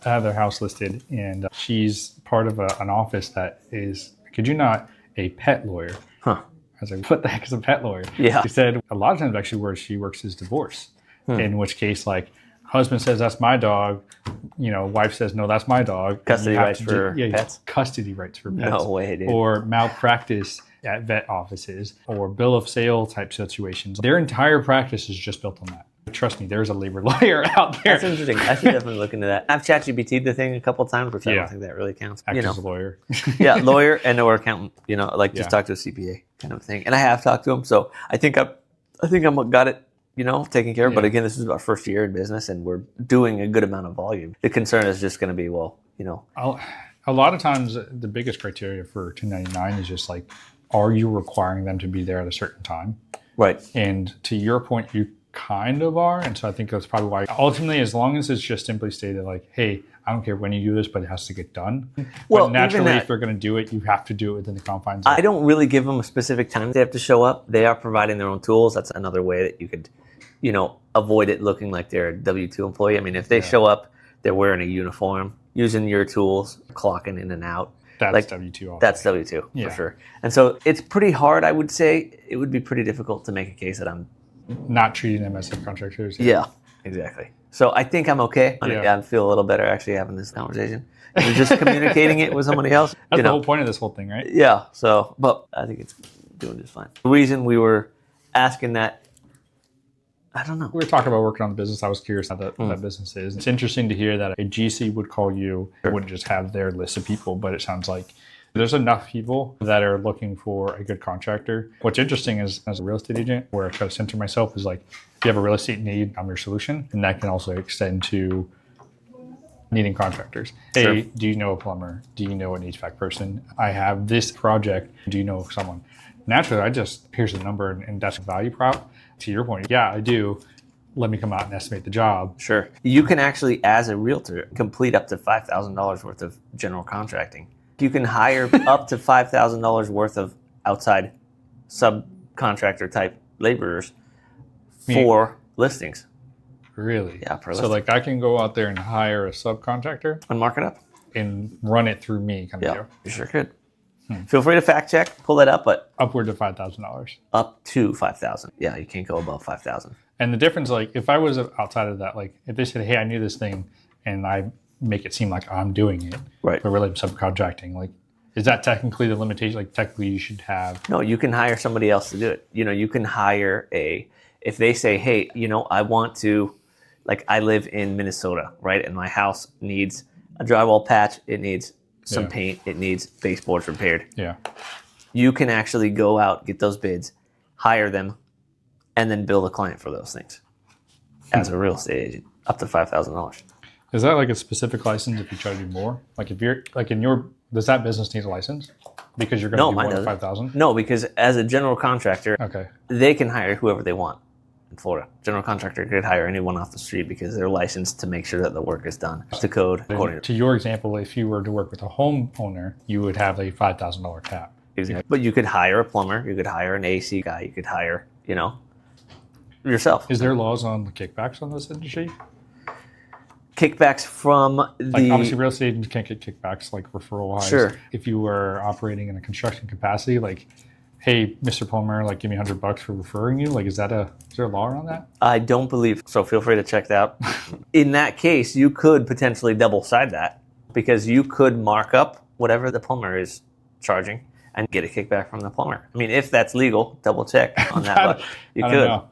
I have their house listed, and she's part of an office that is, could you not, a pet lawyer. I was like, what the heck is a pet lawyer? Yeah. She said a lot of times actually where she works is divorce, in which case like husband says, that's my dog. Wife says, no, that's my dog. Custody rights for pets? Custody rights for pets. No way, dude. Or malpractice at vet offices or bill of sale type situations. Their entire practice is just built on that. Trust me, there's a labor lawyer out there. That's interesting. I should definitely look into that. I've ChatGPT'd the thing a couple of times, which I don't think that really counts. Act as a lawyer. Lawyer and or accountant. Just talk to a CPA kind of thing. And I have talked to him, so I think I'm got it, taken care of. But again, this is our first year in business, and we're doing a good amount of volume. The concern is just going to be, a lot of times the biggest criteria for 1099 is just like, are you requiring them to be there at a certain time? Right. And to your point, you kind of are. And so I think that's probably why ultimately, as long as it's just simply stated like, hey, I don't care when you do this, but it has to get done. Well, but naturally, if they're going to do it, you have to do it within the confines of I don't really give them a specific time they have to show up. They are providing their own tools. That's another way that you could, avoid it looking like they're a W-2 employee. I mean, if they show up, they're wearing a uniform, using your tools, clocking in and out. That's W-2. That's W-2 for sure. And so it's pretty hard, I would say. It would be pretty difficult to make a case that I'm not treating them as subcontractors. Yeah, exactly. So I think I'm okay. I feel a little better actually having this conversation. You're just communicating it with somebody else. That's the whole point of this whole thing, right? Yeah. So, but I think it's doing just fine. The reason we were asking that, I don't know. We were talking about working on the business. I was curious how that business is. It's interesting to hear that a GC would call you, wouldn't just have their list of people, but it sounds like there's enough people that are looking for a good contractor. What's interesting is, as a real estate agent, where I try to center myself is like, if you have a real estate need, I'm your solution. And that can also extend to needing contractors. Hey, Sure. do you know a plumber? Do you know an HVAC person? I have this project. Do you know someone? Naturally, here's the number and that's a value prop. To your point, yeah, I do. Let me come out and estimate the job. Sure. You can actually, as a realtor, complete up to $5,000 worth of general contracting. You can hire up to $5,000 worth of outside subcontractor type laborers for listings. Really? Yeah, per So listing. like I can go out there and hire a subcontractor And mark it up. and run it through me kind of Yeah, deal. you sure could. Feel free to fact check, pull that up, but Upward to $5,000. up to 5,000. Yeah, you can't go above 5,000. And the difference, like if I was outside of that, like if they said, hey, I knew this thing and I make it seem like I'm doing it, Right. but really I'm subcontracting, like is that technically the limitation? Like technically you should have. No, you can hire somebody else to do it. You can hire if they say, hey, I want to, like I live in Minnesota, right? And my house needs a drywall patch. It needs some paint. It needs baseboards repaired. Yeah. You can actually go out, get those bids, hire them, and then bill the client for those things as a real estate agent, up to $5,000. Is that like a specific license if you try to do more? Like if you're like does that business need a license? Because you're going to do more than 5,000? No, because as a general contractor, Okay. they can hire whoever they want in Florida. General contractor could hire anyone off the street because they're licensed to make sure that the work is done to code according To your example, if you were to work with a homeowner, you would have a $5,000 cap. Exactly. But you could hire a plumber, you could hire an AC guy, you could hire, yourself. Is there laws on the kickbacks on this industry? Kickbacks from Like obviously real estate agents can't get kickbacks like referral wise. Sure. If you were operating in a construction capacity, like, hey, Mr. Plumber, like give me $100 for referring you. Like is there a law around that? I don't believe so. Feel free to check that out. In that case, you could potentially double side that because you could mark up whatever the plumber is charging and get a kickback from the plumber. I mean, if that's legal, double check on that. But you I could. don't know.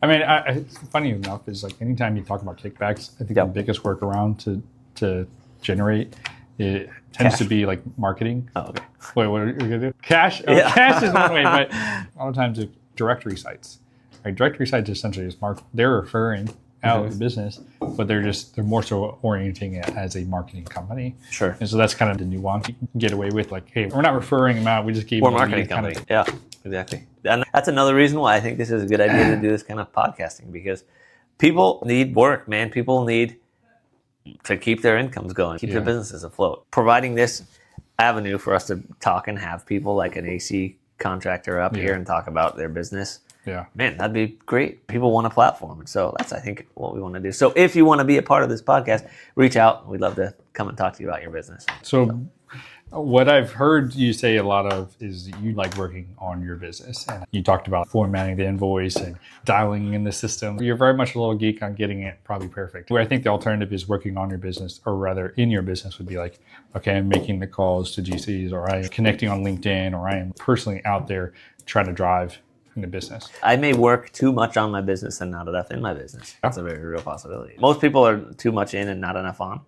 I mean, funny enough is like anytime you talk about kickbacks, I think the biggest workaround to generate it tends to be like marketing. Oh, okay. Wait, what are we gonna do? Cash? Oh, Yeah. Cash is one way, but a lot of times it's directory sites. Right? Directory sites essentially is they're referring out the business, but they're more so orienting it as a marketing company. Sure. And so that's kind of the nuance you can get away with. Like, hey, we're not referring them out. We just gave We're them a marketing company. Yeah, exactly. And that's another reason why I think this is a good idea to do this kind of podcasting because people need work, man. People need to keep their incomes going, keep their businesses afloat. Providing this avenue for us to talk and have people like an AC contractor up here and talk about their business. Yeah. Man, that'd be great. People want a platform. And so that's, I think, what we want to do. So if you want to be a part of this podcast, reach out. We'd love to come and talk to you about your business. So what I've heard you say a lot of is you like working on your business. And you talked about formatting the invoice and dialing in the system. You're very much a little geek on getting it probably perfect. Where I think the alternative is working on your business, or rather in your business would be like, okay, I'm making the calls to GCs, or I'm connecting on LinkedIn, or I am personally out there trying to drive in the business. I may work too much on my business and not enough in my business. That's a very real possibility. Most people are too much in and not enough on.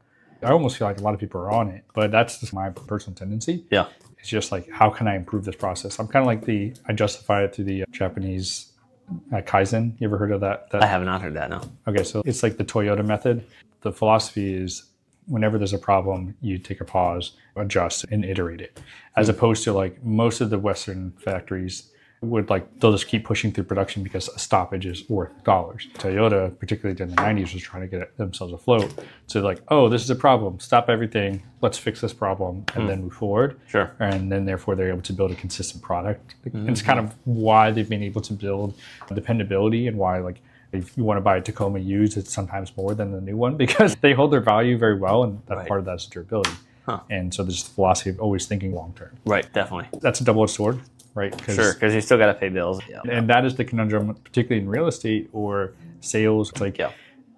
I almost feel like a lot of people are on it, but that's just my personal tendency. Yeah. It's just like, how can I improve this process? I'm kind of like I justify it through the Japanese Kaizen. You ever heard of that? I have not heard that, no. Okay, so it's like the Toyota method. The philosophy is whenever there's a problem, you take a pause, adjust, and iterate it. As opposed to like most of the Western factories they'll just keep pushing through production because a stoppage is worth dollars. Toyota, particularly during the 90s, was trying to get themselves afloat. So like, oh, this is a problem. Stop everything. Let's fix this problem and then move forward. Sure. And then therefore they're able to build a consistent product. And it's kind of why they've been able to build dependability, and why like if you want to buy a Tacoma used, it's sometimes more than the new one because they hold their value very well, and that part of that is durability. Huh. And so there's the philosophy of always thinking long term. Right, definitely. That's a double-edged sword. Right? Sure, because you still got to pay bills. Yeah. And that is the conundrum, particularly in real estate or sales. It's like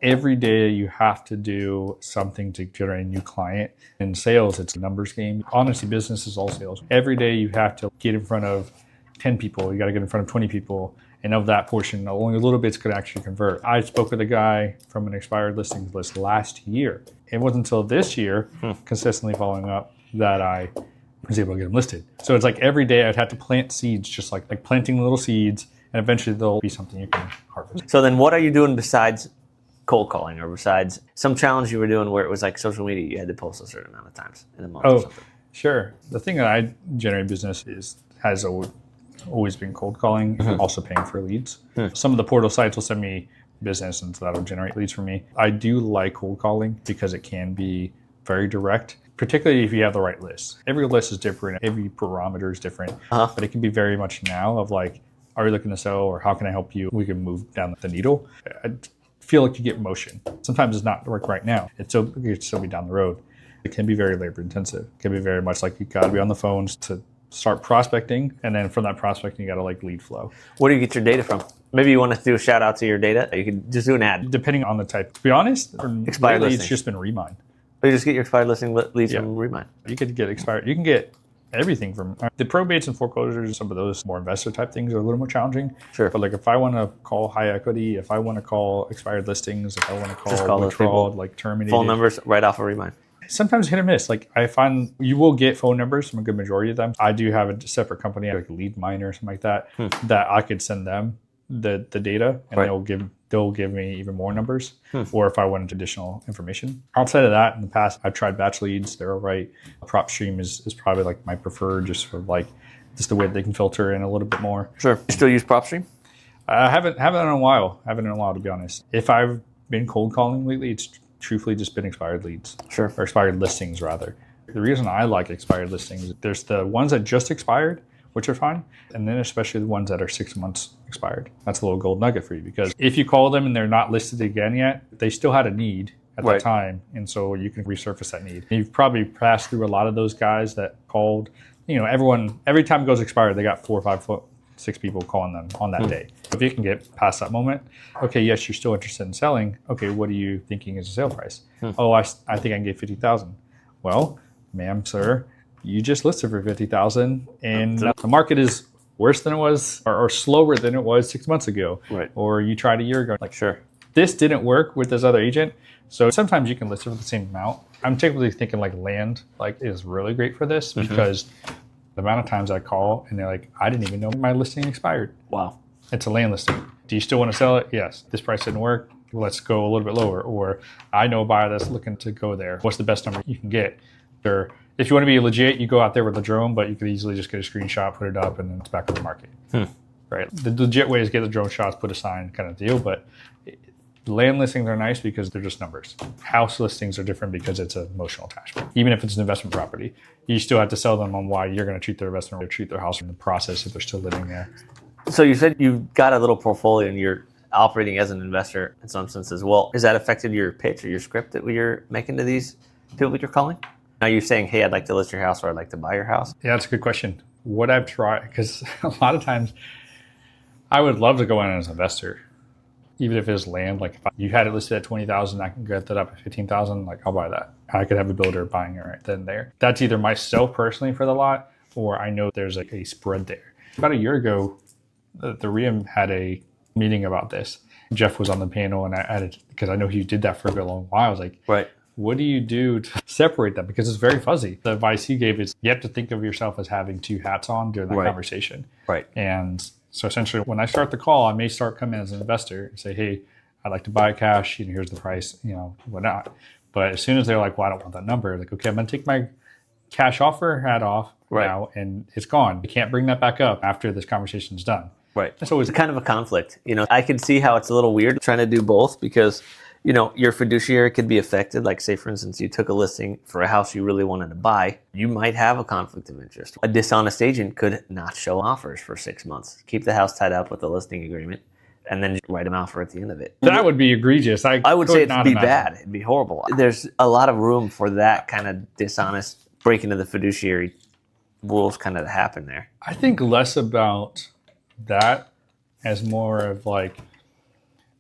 every day you have to do something to generate a new client. In sales, it's a numbers game. Honestly, business is all sales. Every day you have to get in front of 10 people, you got to get in front of 20 people. And of that portion, only a little bits could actually convert. I spoke with a guy from an expired listings list last year. It wasn't until this year, consistently following up, that I was able to get them listed. So it's like every day I'd have to plant seeds, just like planting little seeds, and eventually they'll be something you can harvest. So then what are you doing besides cold calling, or besides some challenge you were doing where it was like social media, you had to post a certain amount of times in a month or something? Sure. The thing that I generate business has always been cold calling, also paying for leads. Some of the portal sites will send me business, and so that'll generate leads for me. I do like cold calling because it can be very direct, particularly if you have the right list. Every list is different, every parameter is different, but it can be very much now of like, are you looking to sell, or how can I help you? We can move down the needle. I feel like you get motion. Sometimes it's not work right now. It could still be down the road. It can be very labor intensive. It can be very much like you gotta be on the phones to start prospecting, and then from that prospecting, you got to like lead flow. Where do you get your data from? Maybe you want to do a shout out to your data. You could just do an ad. Depending on the type. To be honest, expired lately listings. It's just been Remind. Or you just get your expired listing leads from Remind. You could get expired. You can get everything from the probates and foreclosures. Some of those more investor type things are a little more challenging. Sure. But like if I want to call high equity, if I want to call expired listings, if I want to call withdrawal, like terminated. Phone numbers right off of Remind. Sometimes hit or miss. Like I find you will get phone numbers from a good majority of them. I do have a separate company, like Lead Miner or something like that, that I could send them the data, and they'll give me even more numbers, or if I wanted additional information. Outside of that, in the past, I've tried batch leads. They're all right. PropStream is probably like my preferred, just for like just the way that they can filter in a little bit more. Sure. You still use PropStream? I haven't in a while. To be honest. If I've been cold calling lately, it's truthfully just been expired leads. Sure. Or expired listings, rather. The reason I like expired listings, there's the ones that just expired, which are fine, and then especially the ones that are 6 months expired. That's a little gold nugget for you, because if you call them and they're not listed again yet, they still had a need at that time, and so you can resurface that need. And you've probably passed through a lot of those guys that called, every time it goes expired, they got 4 or 5 6 people calling them on that day. If you can get past that moment, okay, yes, you're still interested in selling. Okay, what are you thinking is a sale price? Oh, I think I can get 50,000. Well, ma'am, sir, you just listed for 50,000, and the market is worse than it was, or slower than it was 6 months ago, or you tried a year ago. Like, sure, this didn't work with this other agent. So sometimes you can list it for the same amount. I'm typically thinking like land, like is really great for this, because the amount of times I call and they're like, I didn't even know my listing expired. Wow. It's a land listing. Do you still want to sell it? Yes. This price didn't work. Let's go a little bit lower. Or I know a buyer that's looking to go there. What's the best number you can get? Or if you want to be legit, you go out there with a drone, but you could easily just get a screenshot, put it up, and then it's back on the market. Right. The legit way is get the drone shots, put a sign kind of deal. But land listings are nice because they're just numbers. House listings are different because it's an emotional attachment. Even if it's an investment property, you still have to sell them on why you're going to treat their investment or treat their house in the process if they're still living there. So you said you've got a little portfolio and you're operating as an investor in some sense as well. Has that affected your pitch or your script that you're making to these people you're calling? Now you're saying, hey, I'd like to list your house, or I'd like to buy your house? Yeah, that's a good question. What I've tried, because a lot of times I would love to go in as an investor. Even if it's land, like if you had it listed at 20,000, I can get that up at 15,000. Like I'll buy that. I could have a builder buying it right then and there. That's either myself personally for the lot, or I know there's like a spread there. About a year ago, the RIAM had a meeting about this. Jeff was on the panel, and I added, because I know he did that for a long while. I was like, what do you do to separate that? Because it's very fuzzy. The advice he gave is you have to think of yourself as having 2 hats on during that conversation. And so essentially, when I start the call, I may start coming as an investor and say, hey, I'd like to buy cash. Here's the price, whatnot. But as soon as they're like, well, I don't want that number. Like, okay, I'm going to take my cash offer hat off now, and it's gone. You can't bring that back up after this conversation is done. So it's kind of a conflict. I can see how it's a little weird trying to do both, because, your fiduciary could be affected. Like, say, for instance, you took a listing for a house you really wanted to buy. You might have a conflict of interest. A dishonest agent could not show offers for 6 months, keep the house tied up with a listing agreement, and then just write an offer at the end of it. That would be egregious. I would say it'd be bad. It'd be horrible. There's a lot of room for that kind of dishonest breaking of the fiduciary rules kind of to happen there. I think less about that as more of like,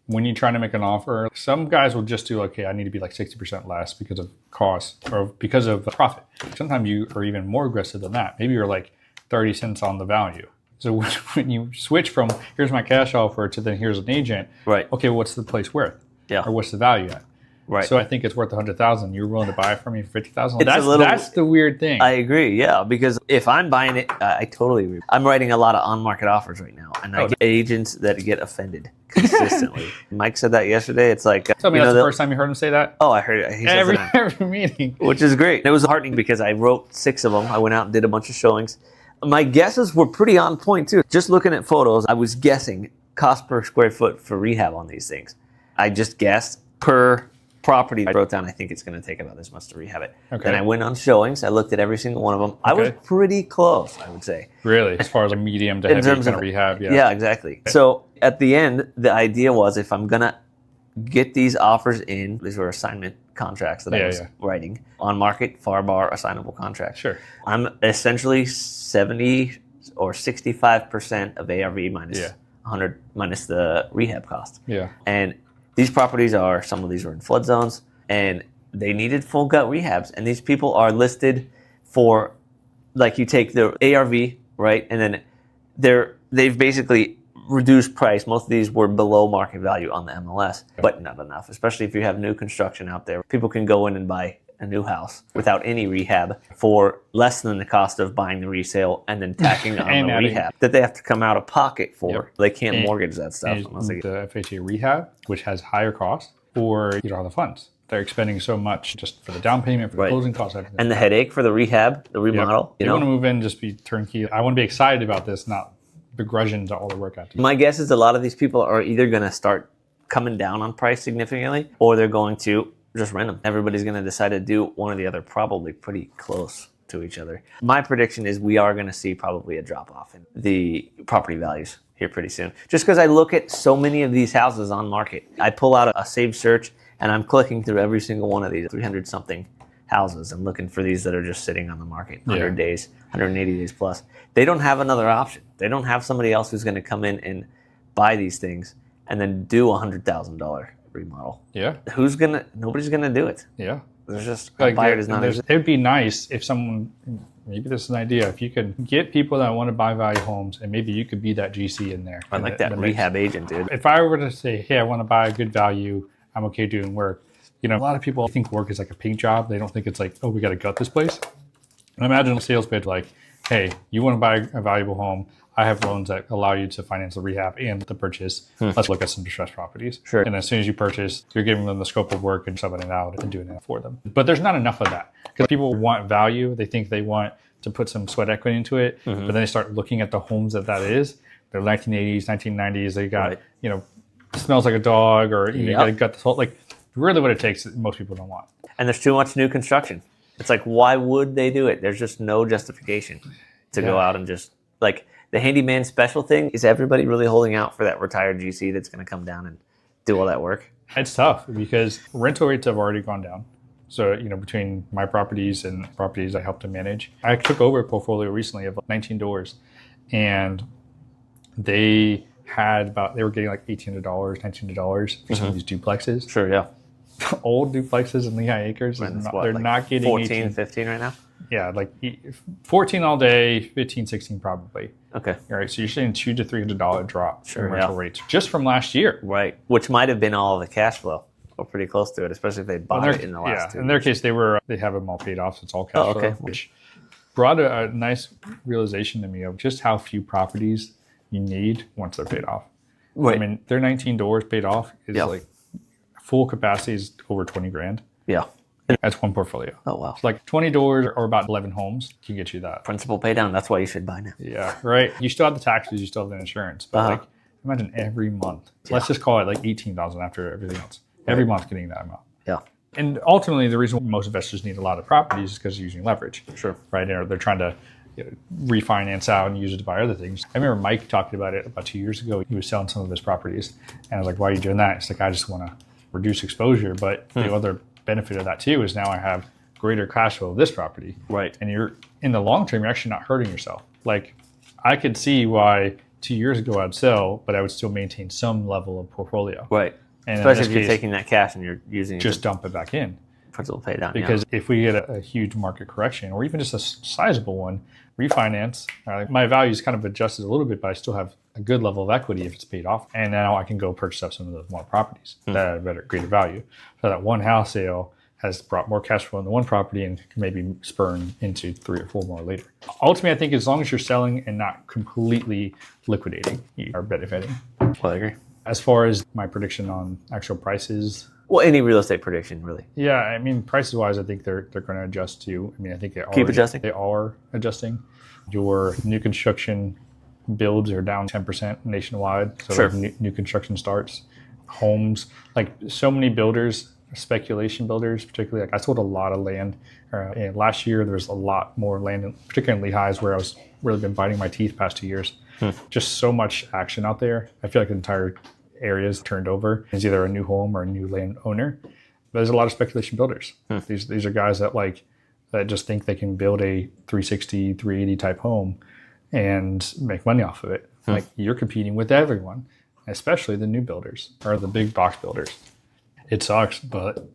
when you're trying to make an offer, some guys will just do, okay, I need to be like 60% less because of cost or because of profit. Sometimes you are even more aggressive than that. Maybe you're like 30 cents on the value. So when you switch from here's my cash offer to then here's an agent, Right. okay, what's the place worth? Yeah. Or what's the value at? Right. So I think it's worth $100,000. You're willing to buy it from me for $50,000. It's That's the weird thing. I agree, yeah, because if I'm buying it, I totally agree. I'm writing a lot of on-market offers right now, and I get agents that get offended consistently. Mike said that yesterday. It's like, tell me that's the first time you heard him say that? Oh, I heard it. He says it every meeting. Which is great. It was heartening because I wrote 6 of them. I went out and did a bunch of showings. My guesses were pretty on point too. Just looking at photos, I was guessing cost per square foot for rehab on these things. I just guessed per property. I wrote down, I think it's going to take about this much to rehab it. Okay. Then I went on showings. I looked at every single one of them. I was pretty close, I would say. Really? As far as like medium to heavy kind of rehab? Yeah. Yeah, exactly. So at the end, the idea was if I'm going to get these offers in, these were assignment contracts that I was writing, on market, FAR bar, assignable contracts. Sure. I'm essentially 70 or 65% of ARV minus 100 minus the rehab cost. Yeah. And these properties some of these were in flood zones, and they needed full gut rehabs. And these people are listed for, like, you take the ARV, right? And then they've basically reduced price. Most of these were below market value on the MLS, but not enough, especially if you have new construction out there. People can go in and buy a new house without any rehab for less than the cost of buying the resale and then tacking on the rehab that they have to come out of pocket for. Yep. They can't mortgage that stuff. Unless they get the FHA rehab, which has higher costs, or you don't have the funds. They're expending so much just for the down payment, for the closing costs, everything. And the headache for the rehab, the remodel. You want to move in, just be turnkey. I want to be excited about this, not begrudging to all the work I have to do. My guess is a lot of these people are either going to start coming down on price significantly, or they're going to just rent them. Everybody's going to decide to do one or the other, probably pretty close to each other. My prediction is we are going to see probably a drop off in the property values here pretty soon. Just because I look at so many of these houses on market. I pull out a saved search and I'm clicking through every single one of these 300 something houses and looking for these that are just sitting on the market 100 days, 180 days plus. They don't have another option. They don't have somebody else who's going to come in and buy these things and then do $100,000 remodel. Yeah. Nobody's gonna do it. Yeah. There's just a buyer does not exist. It would be nice if someone, maybe this is an idea, if you could get people that want to buy value homes and maybe you could be that GC in there. I like that rehab agent, dude. If I were to say, hey, I want to buy a good value, I'm okay doing work. You know, a lot of people think work is like a paint job. They don't think it's like, oh, we got to gut this place. And imagine a sales pitch like, hey, you want to buy a valuable home. I have loans that allow you to finance the rehab and the purchase. Let's look at some distressed properties. Sure. And as soon as you purchase, you're giving them the scope of work and subbing it out and doing it for them. But there's not enough of that because people want value. They think they want to put some sweat equity into it. But then they start looking at the homes that is. They're 1980s, 1990s. They got, smells like a dog or you got this whole, like really what it takes most people don't want. And there's too much new construction. It's like, why would they do it? There's just no justification to go out and just like, the handyman special thing, is everybody really holding out for that retired GC that's going to come down and do all that work? It's tough because rental rates have already gone down. So, between my properties and properties I helped to manage, I took over a portfolio recently of 19 doors and they were getting like $1,800, $1,900 for some of these duplexes. Sure, yeah. Old duplexes in Lehigh Acres, they're not getting 14, 18, 15 right now? Yeah, like 14 all day, 15, 16 probably. Okay. All right, so you're seeing $200 to $300 drop in rental rates just from last year. Right, which might have been all of the cash flow, or pretty close to it, especially if they bought it in the last 2 in their case, they have them all paid off, so it's all cash flow, which brought a nice realization to me of just how few properties you need once they're paid off. Right. I mean, their 19 doors paid off is like full capacity is over 20 grand. Yeah. That's one portfolio. Oh, wow. So like 20 doors or about 11 homes can get you that. Principal pay down. That's why you should buy now. Yeah, right. You still have the taxes. You still have the insurance. But like, imagine every month. Let's just call it like $18,000 after everything else. Every month getting that amount. Yeah. And ultimately, the reason most investors need a lot of properties is because they're using leverage. Sure. Right? They're trying to refinance out and use it to buy other things. I remember Mike talking about it about 2 years ago. He was selling some of his properties. And I was like, why are you doing that? It's like, I just want to reduce exposure. But the other benefit of that too is now I have greater cash flow of this property. Right. And you're in the long term, you're actually not hurting yourself. Like I could see why 2 years ago I'd sell, but I would still maintain some level of portfolio. Right. And especially if you're taking that cash and you're using it. Just dump it back in. Principal pay down. Because if we get a huge market correction or even just a sizable one, refinance, my value is kind of adjusted a little bit, but I still have a good level of equity if it's paid off. And now I can go purchase up some of those more properties that have better, greater value. So that one house sale has brought more cash flow in the one property and can maybe spurn into 3 or 4 more later. Ultimately, I think as long as you're selling and not completely liquidating, you are benefiting. Well, I agree. As far as my prediction on actual prices, well, any real estate prediction, really. Yeah, I mean, prices-wise, I think they're going to adjust too. I mean, I think they are. Keep adjusting? They are adjusting. Your new construction builds are down 10% nationwide. So sure. New construction starts. Homes, like so many builders, speculation builders, particularly, like I sold a lot of land. And last year, there was a lot more land, particularly in Lehighs, where I was really been biting my teeth past 2 years. Just so much action out there. I feel like the entire areas turned over. It's either a new home or a new land owner. But there's a lot of speculation builders. These are guys that just think they can build a 360, 380 type home and make money off of it. Like you're competing with everyone, especially the new builders or the big box builders. It sucks, but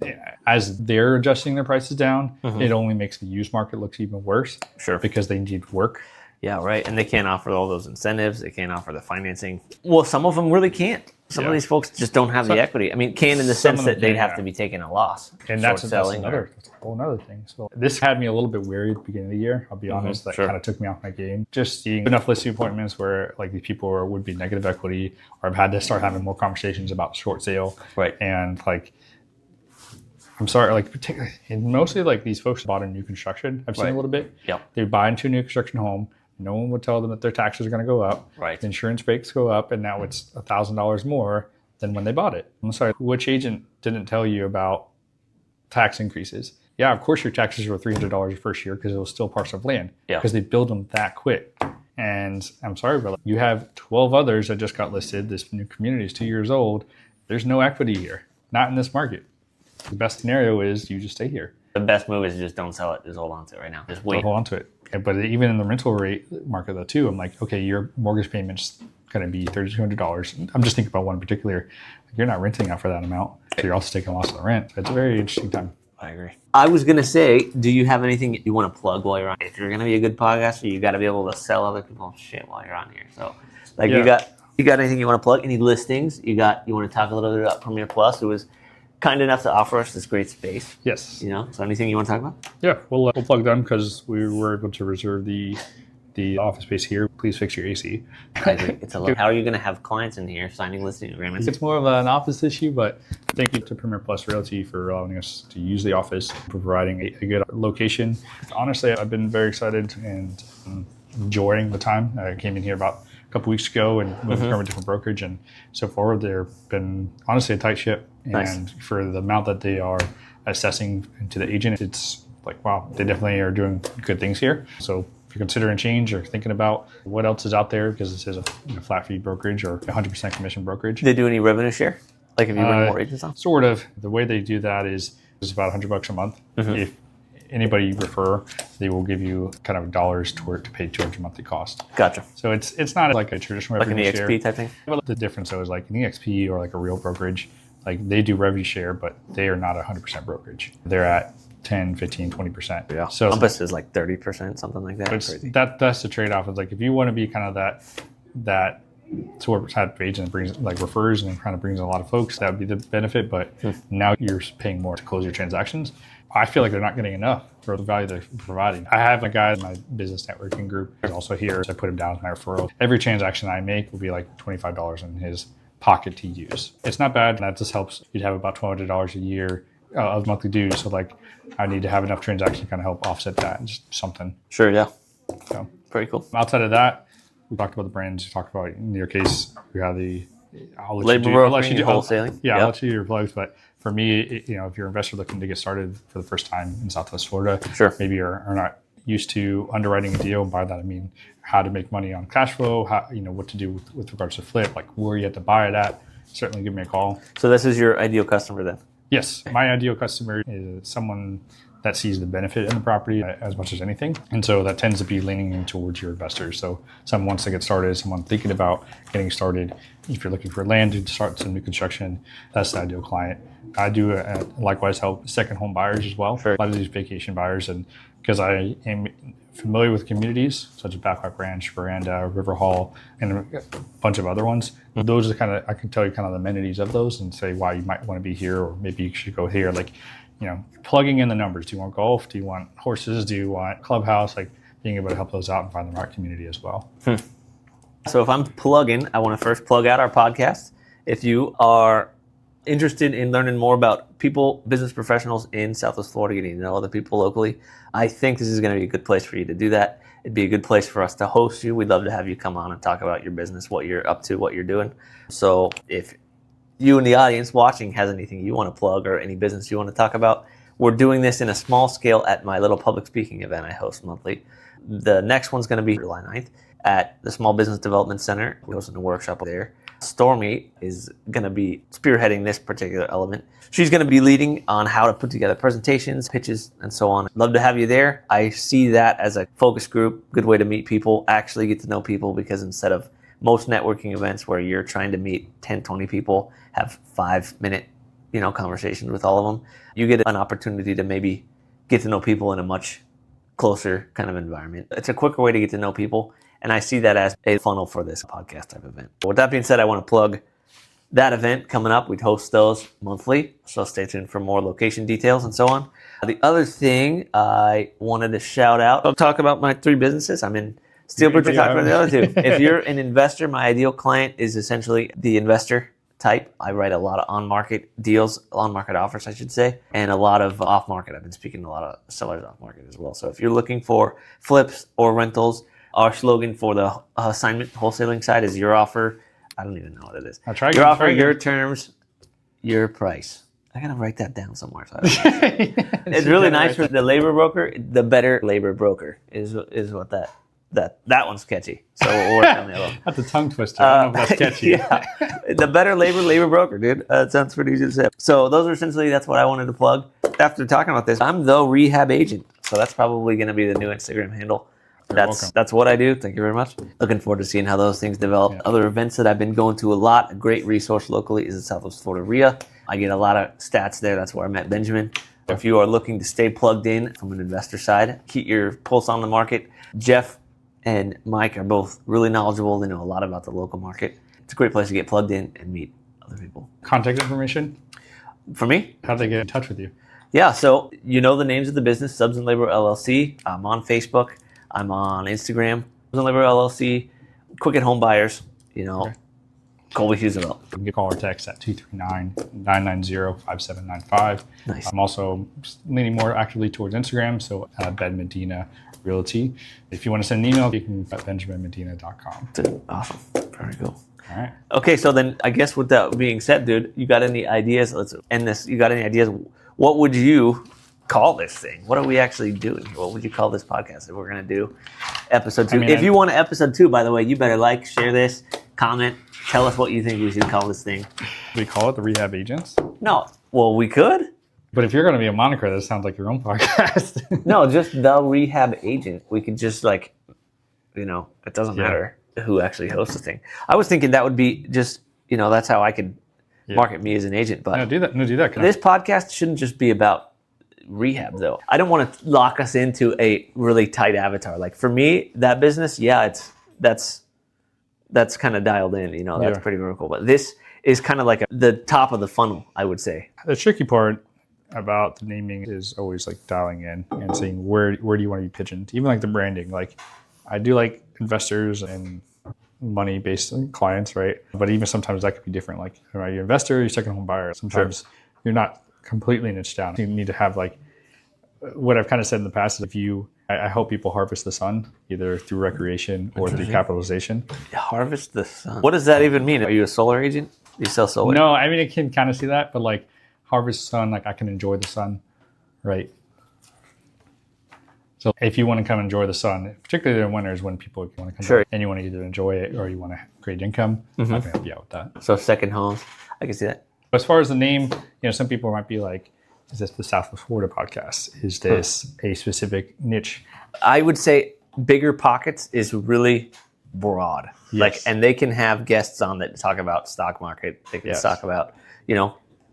as they're adjusting their prices down, it only makes the used market look even worse. Sure. Because they need work. Yeah, right. And they can't offer all those incentives. They can't offer the financing. Well, some of them really can't. Some of these folks just don't have the equity. I mean, can in the sense that they'd have to be taking a loss. And that's a whole other thing. So this had me a little bit weary at the beginning of the year. I'll be honest. That kind of took me off my game. Just seeing enough listing appointments where like these people would be negative equity, or I've had to start having more conversations about short sale. Right. And like, I'm sorry, like particularly, and mostly like these folks bought a new construction. I've seen a little bit. Yep. They buy into a new construction home. No one would tell them that their taxes are going to go up. Right. The insurance rates go up, and now it's $1,000 more than when they bought it. I'm sorry, which agent didn't tell you about tax increases? Yeah, of course your taxes were $300 your first year because it was still parcel of land. Yeah. Because they build them that quick. And I'm sorry, but you have 12 others that just got listed. This new community is 2 years old. There's no equity here. Not in this market. The best scenario is you just stay here. The best move is just don't sell it. Just hold on to it right now. Just wait. Hold on to it. But even in the rental rate market though too, I'm like, okay, your mortgage payment's going to be $3,200. I'm just thinking about one in particular. You're not renting out for that amount. So you're also taking a loss of the rent. It's a very interesting time. I agree. I was going to say, do you have anything you want to plug while you're on? If you're going to be a good podcaster, you got to be able to sell other people's shit while you're on here. So you got anything you want to plug? Any listings? You want to talk a little bit about Premiere Plus, who was kind enough to offer us this great space. Yes. So anything you want to talk about? Yeah, we'll plug them because we were able to reserve the office space here. Please fix your AC. I agree. How are you going to have clients in here signing listing agreements? It's more of an office issue, but thank you to Premiere Plus Realty for allowing us to use the office, for providing a good location. Honestly, I've been very excited and enjoying the time. I came in here about a couple weeks ago and moved from a different brokerage, and so far they've been honestly a tight ship. Nice. And for the amount that they are assessing to the agent, it's like, wow, they definitely are doing good things here. So if you're considering change or thinking about what else is out there, because this is a flat fee brokerage or 100% commission brokerage. Do they do any revenue share? Like if you bring more agents on? Sort of. The way they do that is about $100 a month. If anybody you refer, they will give you kind of dollars to pay $200 monthly cost. Gotcha. So it's not like a traditional revenue share. Like an EXP type thing? Well, the difference though is like an EXP or like a real brokerage, like they do revenue share, but they are not 100% brokerage. They're at 10, 15, 20%. Yeah. So Compass is like 30%, something like that. Crazy. That's the trade-off. Is like if you want to be kind of that sort of type of agent that brings refers and kind of brings a lot of folks, that would be the benefit. But now you're paying more to close your transactions. I feel like they're not getting enough for the value they're providing. I have a guy in my business networking group who's also here, so I put him down as my referral. Every transaction I make will be like $25 in his pocket to use. It's not bad. That just helps. You'd have about $1,200 a year of monthly dues. So like I need to have enough transactions to kind of help offset that. Just something. Sure, yeah. So very cool. Outside of that, we talked about the brands. We talked about, in your case, we have the labor brokering, wholesaling. Yeah, I'll let you do your plugs. But for me, if you're an investor looking to get started for the first time in Southwest Florida, maybe you're not used to underwriting a deal. By that I mean how to make money on cash flow, how, what to do with regards to flip, like where you have to buy it at. Certainly give me a call. So this is your ideal customer then? Yes. My ideal customer is someone that sees the benefit in the property as much as anything. And so that tends to be leaning towards your investors. So someone wants to get started, someone thinking about getting started. If you're looking for land to start some new construction, that's the ideal client. I do likewise help second home buyers as well. Sure. A lot of these vacation buyers, and because I am familiar with communities such as Backwalk Ranch, Veranda, River Hall, and a bunch of other ones. Those are kind of, I can tell you kind of the amenities of those and say why you might want to be here, or maybe you should go here. Like, you know, plugging in the numbers. Do you want golf? Do you want horses? Do you want clubhouse? Like being able to help those out and find the right community as well. So if I'm plugging, I want to first plug out our podcast. If you are interested in learning more about people, business professionals in Southwest Florida, getting to know other people locally, I think this is going to be a good place for you to do that. It'd be a good place for us to host you. We'd love to have you come on and talk about your business, what you're up to, what you're doing. So if you in the audience watching has anything you want to plug or any business you want to talk about, we're doing this in a small scale at my little public speaking event I host monthly. The next one's going to be July 9th at the Small Business Development Center. We're hosting a workshop there. Stormy is going to be spearheading this particular element. She's going to be leading on how to put together presentations, pitches, and so on. Love to have you there. I see that as a focus group, good way to meet people, actually get to know people, because instead of most networking events where you're trying to meet 10, 20 people, have 5-minute, conversations with all of them, you get an opportunity to maybe get to know people in a much closer kind of environment. It's a quicker way to get to know people, and I see that as a funnel for this podcast type event. With that being said, I want to plug that event coming up. We host those monthly, so stay tuned for more location details and so on. The other thing I wanted to shout out, I'll talk about my 3 businesses. I'm in Steelbridge, we'll talk about the other 2. If you're an investor, my ideal client is essentially the investor type. I write a lot of on-market deals, on-market offers, I should say, and a lot of off-market. I've been speaking to a lot of sellers off-market as well. So if you're looking for flips or rentals, our slogan for the assignment wholesaling side is your offer. I don't even know what it is. Your offer, your terms, your price. I gotta write that down somewhere. So it's really nice for the labor broker. The better labor broker is what that one's catchy. So we'll work on the other one. That's a tongue twister. I don't know if that's catchy. Yeah. The better labor broker, dude. It sounds pretty easy to say. So those are essentially, that's what I wanted to plug. After talking about this, I'm the rehab agent. So that's probably going to be the new Instagram handle. That's what I do. Thank you very much. Looking forward to seeing how those things develop. Yeah. Other events that I've been going to a lot, a great resource locally is the Southwest Florida RIA. I get a lot of stats there. That's where I met Benjamin. If you are looking to stay plugged in from an investor side, keep your pulse on the market. Jeff and Mike are both really knowledgeable. They know a lot about the local market. It's a great place to get plugged in and meet other people. Contact information? For me? How'd they get in touch with you? Yeah, so the names of the business, Subs and Labor LLC. I'm on Facebook. I'm on Instagram. Subs and Labor LLC. Quick at Home Buyers, okay. Colby Heuseveldt. You can call or text at 239-990-5795. Nice. I'm also leaning more actively towards Instagram, so Medina Realty. If you want to send an email, you can at benjaminmedina.com. Awesome. Very cool. All right. Okay, so then I guess with that being said, dude, you got any ideas? Let's end this. You got any ideas? What would you call this thing? What are we actually doing here? What would you call this podcast if we're going to do episode 2? If you want episode 2, by the way, you better share this, comment, tell us what you think we should call this thing. We call it the Rehab Agents? No. Well, we could. But if you're going to be a moniker, that sounds like your own podcast. No, just the Rehab Agent. We could just it doesn't matter who actually hosts the thing. I was thinking that would be just, that's how I could market me as an agent. But do that. This podcast shouldn't just be about rehab, though. I don't want to lock us into a really tight avatar. Like for me, that business, that's kind of dialed in. That's pretty cool. But this is kind of like the top of the funnel, I would say. The tricky part about the naming is always dialing in and saying where do you want to be pigeoned. Even the branding. I do investors and money-based clients, right? But even sometimes that could be different. Are you an investor, or you second home buyer? Sometimes you're not completely niched down. You need to have what I've kind of said in the past is I help people harvest the sun, either through recreation or through capitalization. Harvest the sun. What does that even mean? Are you a solar agent? You sell solar? No, I mean, I can kind of see that, but harvest sun, I can enjoy the sun, right? So if you want to come enjoy the sun, particularly in winters when people want to come out and you want to either enjoy it or you want to create income, I can help you out with that. So second homes, I can see that. As far as the name, some people might be Is this the South of Florida podcast? Is this a specific niche? I would say Bigger Pockets is really broad. Yes. And they can have guests on that talk about stock market. They can talk about,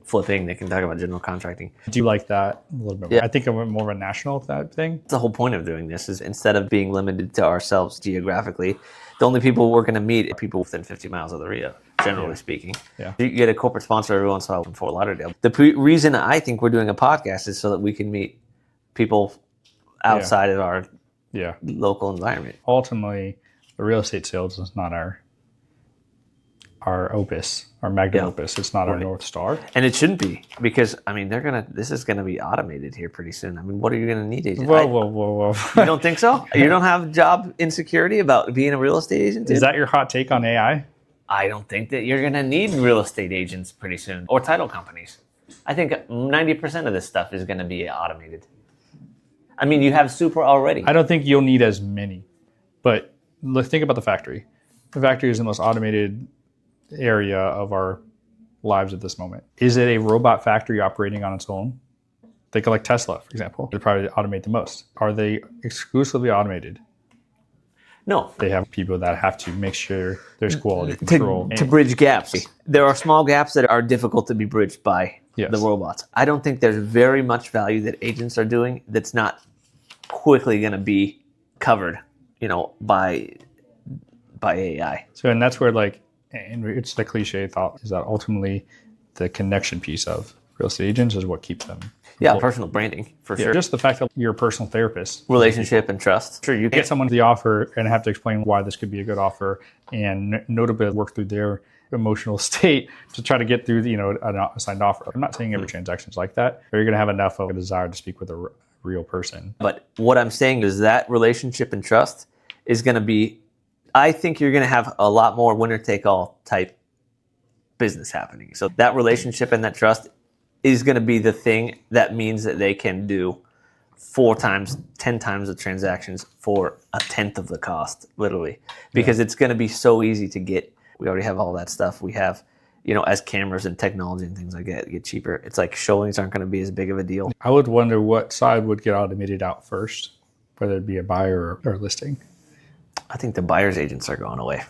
flipping. They can talk about general contracting. Do you like that a little bit more? I think I'm more of a national type thing. The whole point of doing this is instead of being limited to ourselves geographically, the only people we're going to meet are people within 50 miles of the Rio, generally speaking. Yeah. You get a corporate sponsor every once in a while from Fort Lauderdale. The reason I think we're doing a podcast is so that we can meet people outside of our local environment. Ultimately, the real estate sales is not our opus, our magnum opus. It's not our North Star. And it shouldn't be, because this is gonna be automated here pretty soon. I mean, what are you gonna need agents? Whoa. You don't think so? You don't have job insecurity about being a real estate agent? Is that your hot take on AI? I don't think that you're gonna need real estate agents pretty soon, or title companies. I think 90% of this stuff is gonna be automated. I mean, you have Super already. I don't think you'll need as many, but let's think about the factory. The factory is the most automated area of our lives at this moment. Is it a robot factory operating on its own? Think of like Tesla, for example. They probably automate the most. Are they exclusively automated? No. They have people that have to make sure there's quality control. To bridge gaps. There are small gaps that are difficult to be bridged by the robots. I don't think there's very much value that agents are doing that's not quickly going to be covered, by AI. So, and that's where and it's the cliche thought is that ultimately the connection piece of real estate agents is what keeps them. Personal branding, for sure. Just the fact that you're a personal therapist. Relationship and trust. Sure, you get someone the offer and have to explain why this could be a good offer and notably work through their emotional state to try to get through, an assigned offer. I'm not saying every transaction is like that, but you're going to have enough of a desire to speak with a real person. But what I'm saying is that relationship and trust is going to be, I think you're going to have a lot more winner-take-all type business happening. So that relationship and that trust is going to be the thing that means that they can do 4 times, 10 times the transactions for a tenth of the cost, literally. Because it's going to be so easy to get. We already have all that stuff. We have, as cameras and technology and things like that get cheaper, it's like showings aren't going to be as big of a deal. I would wonder what side would get automated out first, whether it be a buyer or a listing. I think the buyer's agents are going away,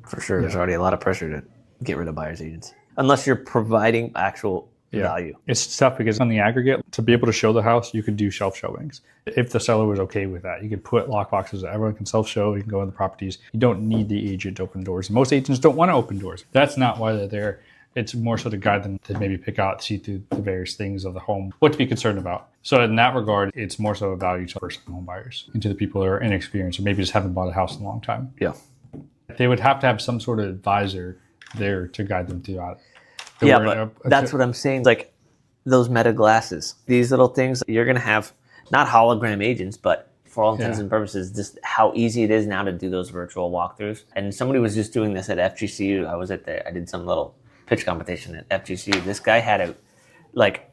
for sure. There's already a lot of pressure to get rid of buyer's agents, unless you're providing actual value. It's tough because on the aggregate, to be able to show the house, you could do shelf showings. If the seller was okay with that, you could put lock boxes that everyone can self-show. You can go in the properties. You don't need the agent to open doors. Most agents don't want to open doors. That's not why they're there. It's more so to guide them to maybe pick out, see through the various things of the home, what to be concerned about. So in that regard, it's more so a value to first-time home buyers and to the people who are inexperienced or maybe just haven't bought a house in a long time. Yeah. They would have to have some sort of advisor there to guide them throughout. But that's what I'm saying. Like those meta glasses, these little things, you're going to have not hologram agents, but for all intents and purposes, just how easy it is now to do those virtual walkthroughs. And somebody was just doing this at FGCU. I did some little pitch competition at FGCU. This guy had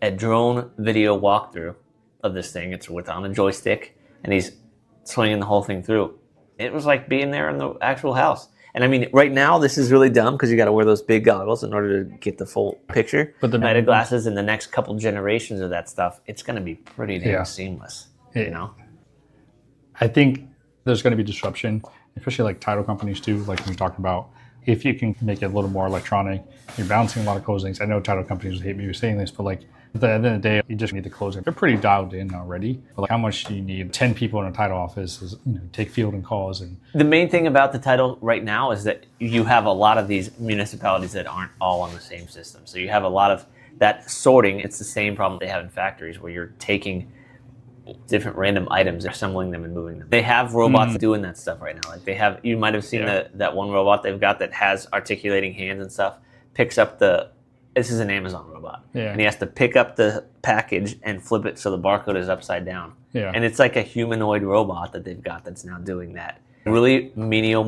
a drone video walkthrough of this thing. It's on a joystick, and he's swinging the whole thing through. It was like being there in the actual house. And I mean, right now, this is really dumb because you got to wear those big goggles in order to get the full picture. But the meta glasses in the next couple generations of that stuff, it's going to be pretty damn seamless. I think there's going to be disruption, especially like title companies too, like we talked about. If you can make it a little more electronic, you're balancing a lot of closings. I know title companies hate me for saying this, but like at the end of the day, you just need the closing. They're pretty dialed in already. But like how much do you need? 10 people in a title office is, take field and calls. And the main thing about the title right now is that you have a lot of these municipalities that aren't all on the same system. So you have a lot of that sorting. It's the same problem they have in factories where you're taking different random items, assembling them and moving them. They have robots doing that stuff right now. Like you might have seen that one robot they've got that has articulating hands and stuff, picks up this is an Amazon robot. Yeah. And he has to pick up the package and flip it so the barcode is upside down. Yeah. And it's like a humanoid robot that they've got that's now doing that. Really menial,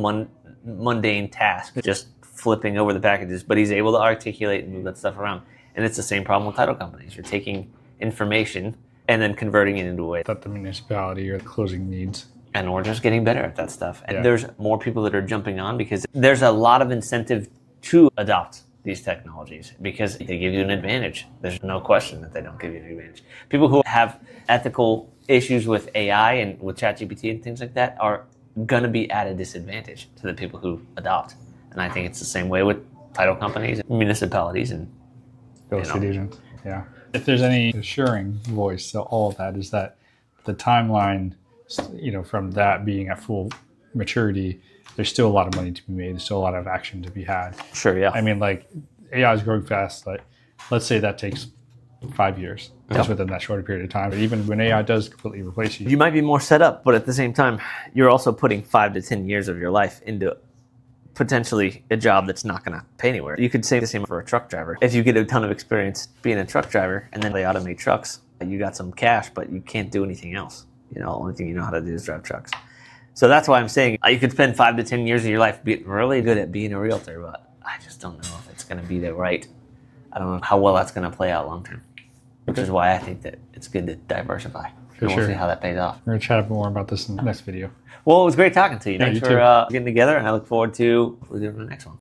mundane task, just flipping over the packages, but he's able to articulate and move that stuff around. And it's the same problem with title companies. You're taking information and then converting it into a way that the municipality or the closing needs. And we're just getting better at that stuff. And there's more people that are jumping on because there's a lot of incentive to adopt these technologies because they give you an advantage. There's no question that they don't give you an advantage. People who have ethical issues with AI and with ChatGPT and things like that are going to be at a disadvantage to the people who adopt. And I think it's the same way with title companies, municipalities, and real estate agents. Yeah. If there's any assuring voice to all of that, is that the timeline, from that being at full maturity, there's still a lot of money to be made. There's still a lot of action to be had. Sure, yeah. I mean, like, AI is growing fast, but let's say that takes 5 years, just within that shorter period of time. But even when AI does completely replace you, you might be more set up, but at the same time, you're also putting 5 to 10 years of your life into potentially a job that's not going to pay anywhere. You could say the same for a truck driver. If you get a ton of experience being a truck driver and then they automate trucks, you got some cash, but you can't do anything else. The only thing you know how to do is drive trucks. So that's why I'm saying you could spend 5 to 10 years of your life being really good at being a realtor, but I just don't know if it's going to be the right. I don't know how well that's going to play out long term, which is why I think that it's good to diversify. And we'll see how that pays off. We're going to chat more about this in the next video. Well, it was great talking to you. Thanks you for getting together, and I look forward to doing the next one.